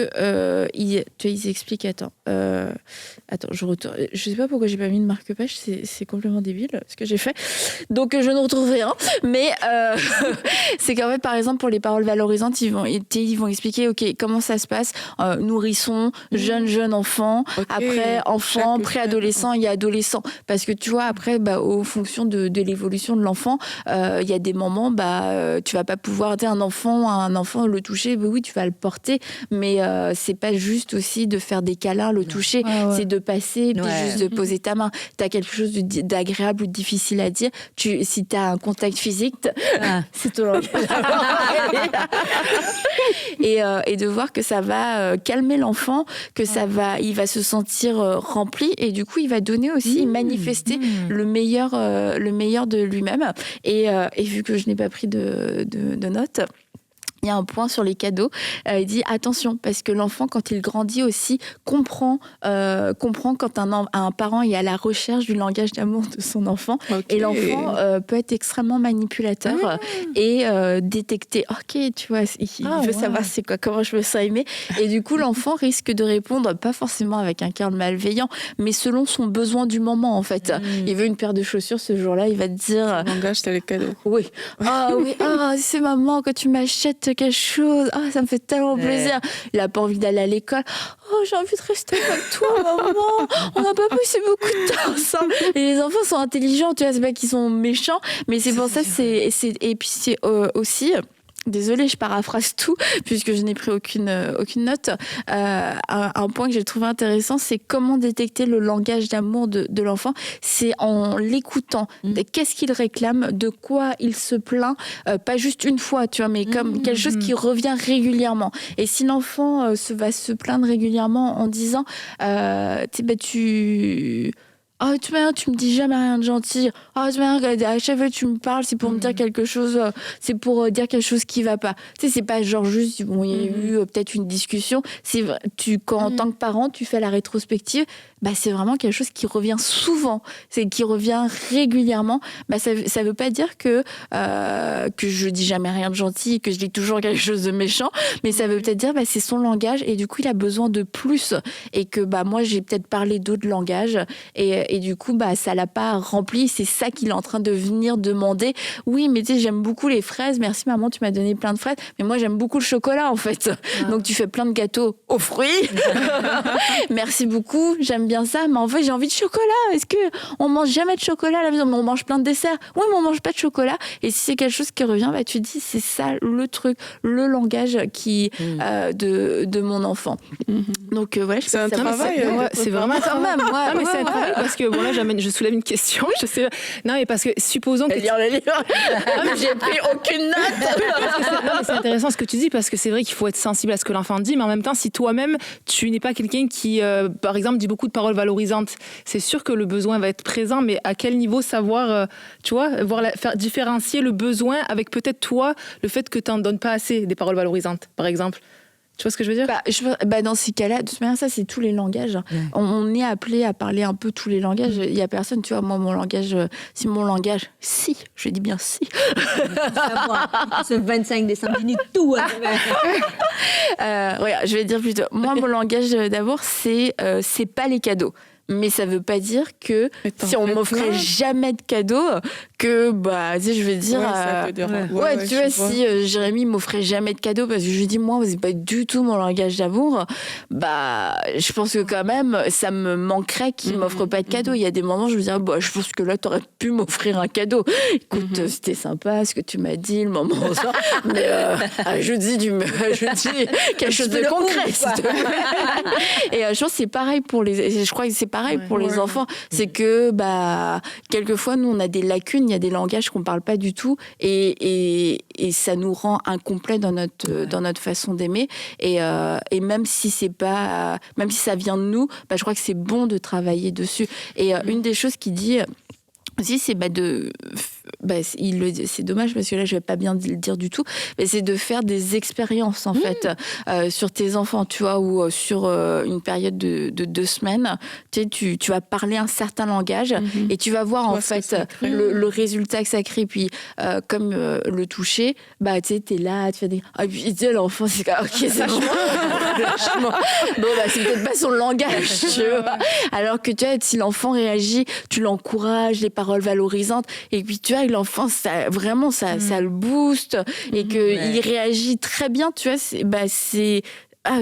ils expliquent. Attends, je retourne. Je sais pas pourquoi j'ai pas mis de marque-page. C'est complètement débile ce que j'ai fait. Donc je ne retrouve rien. Mais c'est qu'en fait, par exemple, pour les paroles valorisantes, ils vont expliquer. Ok, comment ça se passe, nourrisson, jeune enfant, après enfant, préadolescent et adolescent. Parce que tu vois, après, aux fonctions de l'évolution de l'enfant, il y a des moments, tu vas pas pouvoir dire un enfant le toucher. Oui, tu vas le porter, mais c'est pas juste aussi de faire des câlins, le toucher, c'est de passer t'arrêter, juste de poser ta main. T'as quelque chose d'agréable ou de difficile à dire. Si t'as un contact physique, c'est ton langage. Et de voir que ça va calmer l'enfant, que il va se sentir rempli et du coup il va donner aussi, manifester le meilleur de lui-même. Et vu que je n'ai pas pris de notes, il y a un point sur les cadeaux. Il dit attention, parce que l'enfant, quand il grandit aussi, comprend quand un parent est à la recherche du langage d'amour de son enfant. Et l'enfant peut être extrêmement manipulateur et détecter. Ok, tu vois, il veut savoir c'est quoi, comment je me sens aimée. Et du coup, l'enfant risque de répondre, pas forcément avec un cœur malveillant, mais selon son besoin du moment, en fait. Il veut une paire de chaussures ce jour-là, il va te dire. Le langage, c'est les cadeaux. Oui. C'est maman, quand tu m'achètes quelque chose, ça me fait tellement plaisir. Il n'a pas envie d'aller à l'école. J'ai envie de rester avec toi, maman. On n'a pas passé beaucoup de temps ensemble. Et les enfants sont intelligents, tu vois, c'est pas qu'ils sont méchants, mais c'est pour ça, et puis c'est aussi. Désolée, je paraphrase tout, puisque je n'ai pris aucune note. Un point que j'ai trouvé intéressant, c'est comment détecter le langage d'amour de l'enfant. C'est en l'écoutant. Qu'est-ce qu'il réclame, de quoi il se plaint, pas juste une fois, tu vois, mais comme quelque chose qui revient régulièrement. Et si l'enfant va se plaindre régulièrement en disant tu me dis jamais rien de gentil. À chaque fois que tu me parles, c'est pour me dire quelque chose, c'est pour dire quelque chose qui va pas. Tu sais, c'est pas genre juste, il y a eu peut-être une discussion. C'est vrai, quand en tant que parent, tu fais la rétrospective, c'est vraiment quelque chose qui revient souvent, qui revient régulièrement. Ça veut pas dire que je dis jamais rien de gentil, que je dis toujours quelque chose de méchant, mais ça veut peut-être dire c'est son langage et du coup il a besoin de plus et que moi j'ai peut-être parlé d'autres langages et du coup ça l'a pas rempli. C'est ça qu'il est en train de venir demander. Oui, mais tu sais, j'aime beaucoup les fraises, merci maman, tu m'as donné plein de fraises, mais moi j'aime beaucoup le chocolat en fait. Donc tu fais plein de gâteaux aux fruits. Merci beaucoup, j'aime bien ça, mais en fait j'ai envie de chocolat. Est-ce que on mange jamais de chocolat à la maison? On mange plein de desserts. Oui, mais on mange pas de chocolat. Et si c'est quelque chose qui revient, tu te dis c'est ça le truc, le langage de mon enfant. Donc c'est un travail. C'est vraiment un travail. Mais c'est un travail parce que là je soulève une question. Je sais. Non, mais parce que supposons que lire le livre. J'ai pris aucune note. C'est intéressant ce que tu dis parce que c'est vrai qu'il faut être sensible à ce que l'enfant dit, mais en même temps, si toi-même tu n'es pas quelqu'un qui, par exemple, dit beaucoup de paroles valorisantes, c'est sûr que le besoin va être présent, mais à quel niveau savoir, faire différencier le besoin avec peut-être toi le fait que tu n'en donnes pas assez des paroles valorisantes, par exemple. Tu vois ce que je veux dire? Dans ces cas-là, de toute manière, ça, c'est tous les langages. On est appelé à parler un peu tous les langages. Il n'y a personne, tu vois, moi, mon langage, je dis bien si. Ce 25 décembre, il tout. Je vais dire plutôt, moi, mon langage d'amour, c'est pas les cadeaux. Mais ça veut pas dire que si on m'offrait jamais de cadeaux, que je vais dire tu vois, si Jérémy m'offrait jamais de cadeaux parce que je lui dis moi c'est pas du tout mon langage d'amour, je pense que quand même ça me manquerait qu'il m'offre pas de cadeaux. Il y a des moments je me dis je pense que là t'aurais pu m'offrir un cadeau. Écoute, c'était sympa ce que tu m'as dit le moment mais je dis quelque chose de concret s'il te plaît. Et je pense que c'est pareil pour je crois que c'est pareil pour les enfants, c'est que quelquefois nous on a des lacunes, il y a des langages qu'on parle pas du tout et ça nous rend incomplets dans notre façon d'aimer et même si c'est pas même si ça vient de nous, je crois que c'est bon de travailler dessus. Et une des choses qu'il dit aussi, c'est c'est dommage parce que là je vais pas bien le dire du tout, mais c'est de faire des expériences en fait sur tes enfants, tu vois, ou sur une période de 2 semaines, tu vas parler un certain langage et tu vas voir en fait le résultat que ça crée. Puis comme le toucher, tu sais, t'es là, tu fais des puis l'enfant c'est ok, c'est lâchement. Bon c'est peut-être pas son langage, tu vois. Alors que tu vois, si l'enfant réagit, tu l'encourages, les paroles valorisantes, et puis tu vois l'enfant ça le booste et que il réagit très bien, tu vois, c'est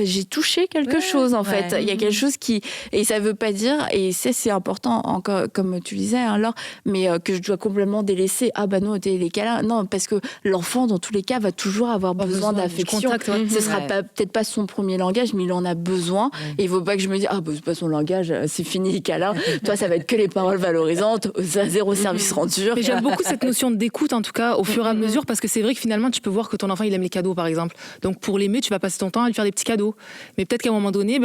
j'ai touché quelque chose en fait. Il y a quelque chose qui, et ça veut pas dire, et c'est important encore, comme tu disais, hein, Laure, mais que je dois complètement délaisser. Ah bah non, les câlins. Non, parce que l'enfant, dans tous les cas, va toujours avoir besoin d'affection. Ce sera peut-être pas son premier langage, mais il en a besoin. Et il faut pas que je me dise, c'est pas son langage, c'est fini les câlins. Toi, ça va être que les paroles valorisantes, zéro service rendu. Mais j'aime beaucoup cette notion d'écoute, en tout cas, au fur et à mesure, parce que c'est vrai que finalement, tu peux voir que ton enfant, il aime les cadeaux, par exemple. Donc, pour l'aimer, tu vas passer ton temps à lui faire des petits cadeaux. Mais peut-être qu'à un moment donné,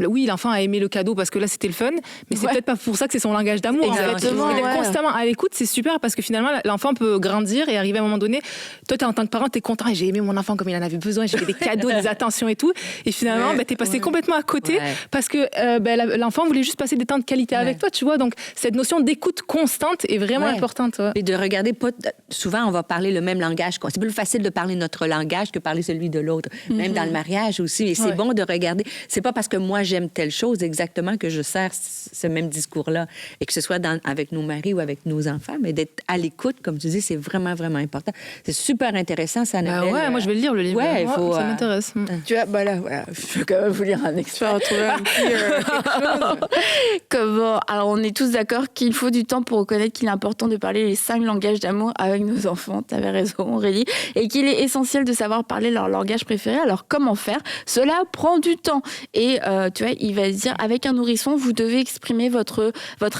oui, l'enfant a aimé le cadeau parce que là, c'était le fun, mais c'est peut-être pas pour ça que c'est son langage d'amour. Exactement. En fait. D'être constamment à l'écoute, c'est super parce que finalement, l'enfant peut grandir et arriver à un moment donné. Toi, en tant que parent, t'es content. J'ai aimé mon enfant comme il en avait besoin. J'ai fait des cadeaux, des attentions et tout. Et finalement, t'es passé complètement à côté parce que l'enfant voulait juste passer des temps de qualité avec toi, tu vois. Donc, cette notion d'écoute constante est vraiment importante. Et de regarder, souvent, on va parler le même langage. C'est plus facile de parler notre langage que parler celui de l'autre. Même dans le mariage aussi. Et c'est bon de regarder. C'est pas parce que moi, j'aime telle chose exactement que je sers ce même discours-là. Et que ce soit avec nos maris ou avec nos enfants, mais d'être à l'écoute, comme tu dis, c'est vraiment, vraiment important. C'est super intéressant, ça. Moi, je vais le lire, le livre. Ouais, ça m'intéresse. Tu vois, voilà. Je peux quand même vous lire un extrait. Retrouver un petit Comment? Alors, on est tous d'accord qu'il faut du temps pour reconnaître qu'il est important de parler les 5 langages d'amour avec nos enfants. Tu avais raison, Aurélie. Et qu'il est essentiel de savoir parler leur langage préféré. Alors, comment faire? Cela prend du temps. Et tu vois, il va dire, avec un nourrisson, vous devez exprimer votre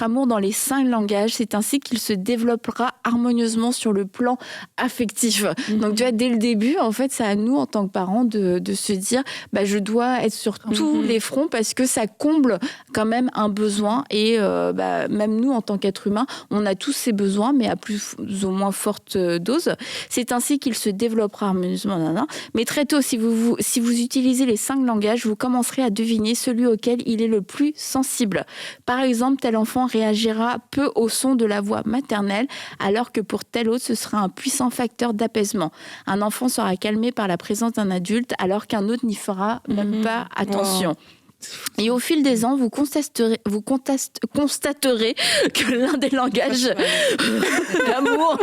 amour dans les 5 langages. C'est ainsi qu'il se développera harmonieusement sur le plan affectif. Donc, tu vois, dès le début, en fait, c'est à nous, en tant que parents, de se dire, je dois être sur tous les fronts parce que ça comble quand même un besoin. Et même nous, en tant qu'êtres humains, on a tous ces besoins, mais à plus ou moins forte dose. C'est ainsi qu'il se développera harmonieusement. Mais très tôt, si vous utilisez les 5 langages, vous commencerez à deviner celui auquel il est le plus sensible. Par exemple, tel enfant réagira peu au son de la voix maternelle, alors que pour tel autre, ce sera un puissant facteur d'apaisement. Un enfant sera calmé par la présence d'un adulte, alors qu'un autre n'y fera même pas attention. Et au fil des ans, vous constaterez que l'un des langages d'amour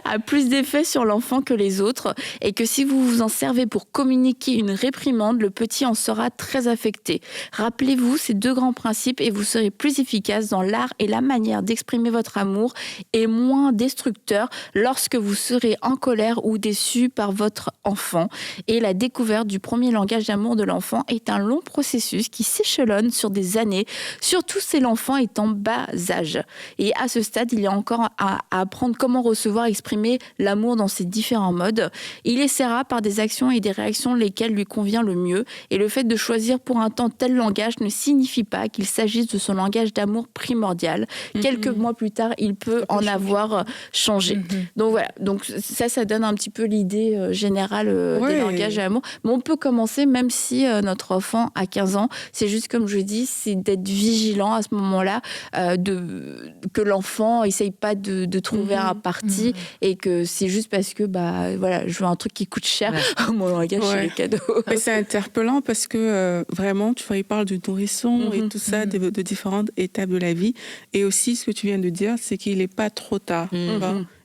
a plus d'effet sur l'enfant que les autres et que si vous vous en servez pour communiquer une réprimande, le petit en sera très affecté. Rappelez-vous ces 2 grands principes et vous serez plus efficace dans l'art et la manière d'exprimer votre amour et moins destructeur lorsque vous serez en colère ou déçu par votre enfant. Et la découverte du premier langage d'amour de l'enfant est un long processus qui s'échelonne sur des années, surtout si l'enfant est en bas âge. Et à ce stade, il y a encore à apprendre comment recevoir, exprimer l'amour dans ses différents modes. Il essaiera par des actions et des réactions lesquelles lui convient le mieux. Et le fait de choisir pour un temps tel langage ne signifie pas qu'il s'agisse de son langage d'amour primordial. Quelques mois plus tard, il peut en avoir changé. Donc voilà, donc ça donne un petit peu l'idée générale des langages d'amour. Mais on peut commencer, même si notre enfant a 15 ans, c'est juste comme je dis, c'est d'être vigilant à ce moment-là, que l'enfant essaye pas de trouver un parti et que c'est juste parce que je veux un truc qui coûte cher. Mon langage, c'est les cadeaux. Mais c'est interpellant parce que vraiment, tu vois, il parle du nourrisson et tout ça, de différentes étapes de la vie. Et aussi, ce que tu viens de dire, c'est qu'il n'est pas trop tard.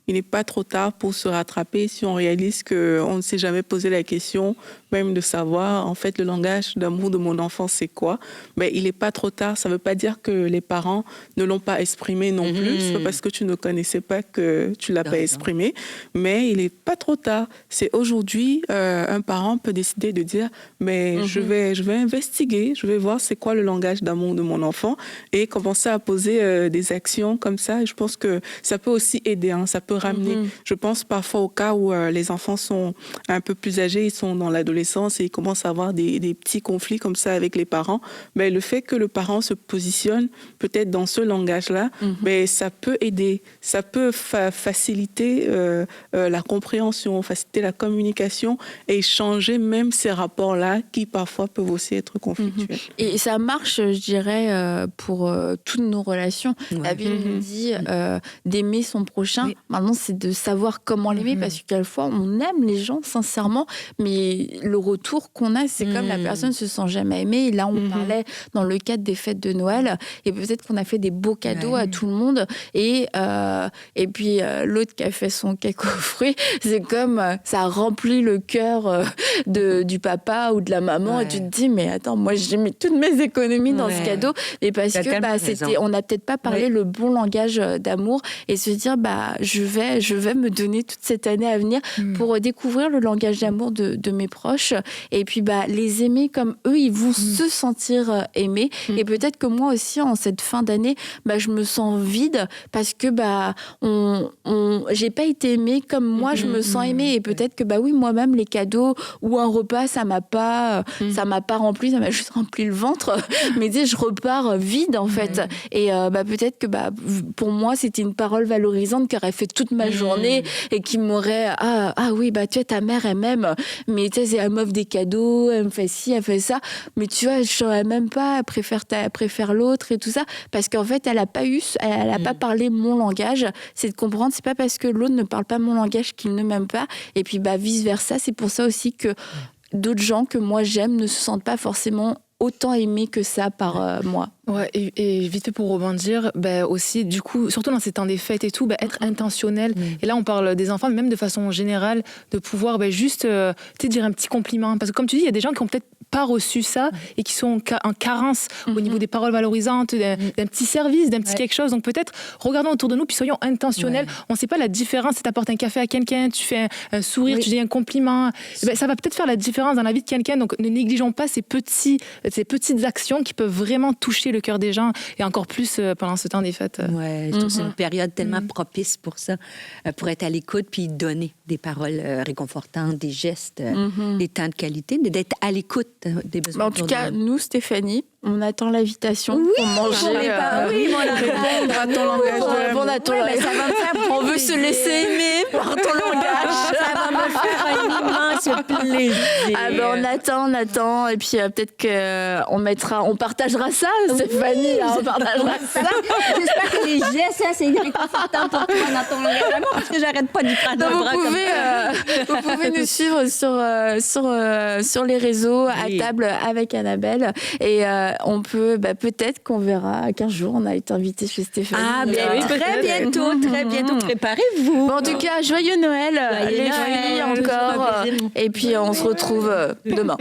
Il n'est pas trop tard pour se rattraper si on réalise qu'on ne s'est jamais posé la question, même de savoir, en fait, le langage d'amour de mon enfant, c'est quoi. Mais il n'est pas trop tard. Ça ne veut pas dire que les parents ne l'ont pas exprimé non plus. C'est pas parce que tu ne connaissais pas que tu ne l'as pas exprimé. Mais il n'est pas trop tard. C'est aujourd'hui, un parent peut décider de dire, mais je vais investiguer, je vais voir c'est quoi le langage d'amour de mon enfant et commencer à poser des actions comme ça. Et je pense que ça peut aussi aider, ça peut ramener. Je pense parfois au cas où les enfants sont un peu plus âgés, ils sont dans l'adolescence et ils commencent à avoir des petits conflits comme ça avec les parents. Mais le fait que le parent se positionne peut-être dans ce langage-là, mais ça peut aider, ça peut faciliter la compréhension, faciliter la communication et changer même ces rapports-là qui parfois peuvent aussi être conflictuels. Et ça marche, je dirais, pour toutes nos relations. La Bible nous dit d'aimer son prochain. Maintenant, c'est de savoir comment l'aimer, parce que quelquefois, on aime les gens, sincèrement, mais le retour qu'on a, c'est comme la personne se sent jamais aimée. Et là, on parlait dans le cadre des fêtes de Noël, et peut-être qu'on a fait des beaux cadeaux à tout le monde, et puis l'autre qui a fait son cake aux fruits, c'est comme ça remplit le cœur du papa ou de la maman, et tu te dis, mais attends, moi j'ai mis toutes mes économies dans ce cadeau, et parce que on n'a peut-être pas parlé le bon langage d'amour, et se dire, je vais me donner toute cette année à venir pour découvrir le langage d'amour de mes proches, et puis les aimer comme eux, ils vont se sentir aimés. Et peut-être que moi aussi, en cette fin d'année, je me sens vide parce que j'ai pas été aimée comme moi je me sens aimée, et peut-être que oui, moi-même, les cadeaux ou un repas, ça m'a pas rempli, ça m'a juste rempli le ventre, mais tu sais, je repars vide en fait. Et peut-être que pour moi, c'était une parole valorisante qui aurait fait toute ma journée et qui m'aurait oui, tu vois, ta mère elle m'aime, mais tu sais, elle m'offre des cadeaux, elle me fait ci, elle fait ça, mais tu vois, je saurais même pas, elle préfère l'autre et tout ça, parce qu'en fait, elle a pas parlé mon langage. C'est de comprendre, c'est pas parce que l'autre ne parle pas mon langage qu'il ne m'aime pas, et puis vice versa. C'est pour ça aussi que d'autres gens que moi j'aime ne se sentent pas forcément autant aimés que ça par moi. Ouais, et vite fait pour rebondir, aussi, du coup, surtout dans ces temps des fêtes et tout, être intentionnel. Et là, on parle des enfants, mais même de façon générale, de pouvoir juste dire un petit compliment. Parce que comme tu dis, il y a des gens qui ont peut-être pas reçu ça et qui sont en carence au niveau des paroles valorisantes, d'un petit service, d'un petit quelque chose. Donc peut-être, regardons autour de nous, puis soyons intentionnels. On ne sait pas la différence. Si tu apportes un café à quelqu'un, tu fais un sourire, tu dis un compliment, ça va peut-être faire la différence dans la vie de quelqu'un. Donc ne négligeons pas ces petites actions qui peuvent vraiment toucher le cœur des gens, et encore plus pendant ce temps des fêtes. Ouais, je trouve que c'est une période tellement propice pour ça, pour être à l'écoute puis donner des paroles réconfortantes, des gestes, des temps de qualité, d'être à l'écoute des besoins. En tout cas, nous, Stéphanie, on attend l'invitation pour manger. Répondre à ton langage d'amour. On veut se laisser aimer par ton langage. Ça va me faire un immense plaisir. On attend, et puis peut-être qu'on partagera ça, Stéphanie. On partagera ça. J'espère que les gestes, c'est réconfortant pour toi dans ton langage d'amour, parce que j'arrête pas d'y prendre un bras comme ça. Vous pouvez nous suivre sur les réseaux, à table avec Annabelle, et on peut, peut-être qu'on verra 15 jours, on a été invité chez Stéphanie. Très bientôt, préparez-vous. En tout cas, joyeux Noël, les filles encore, et puis on se retrouve demain.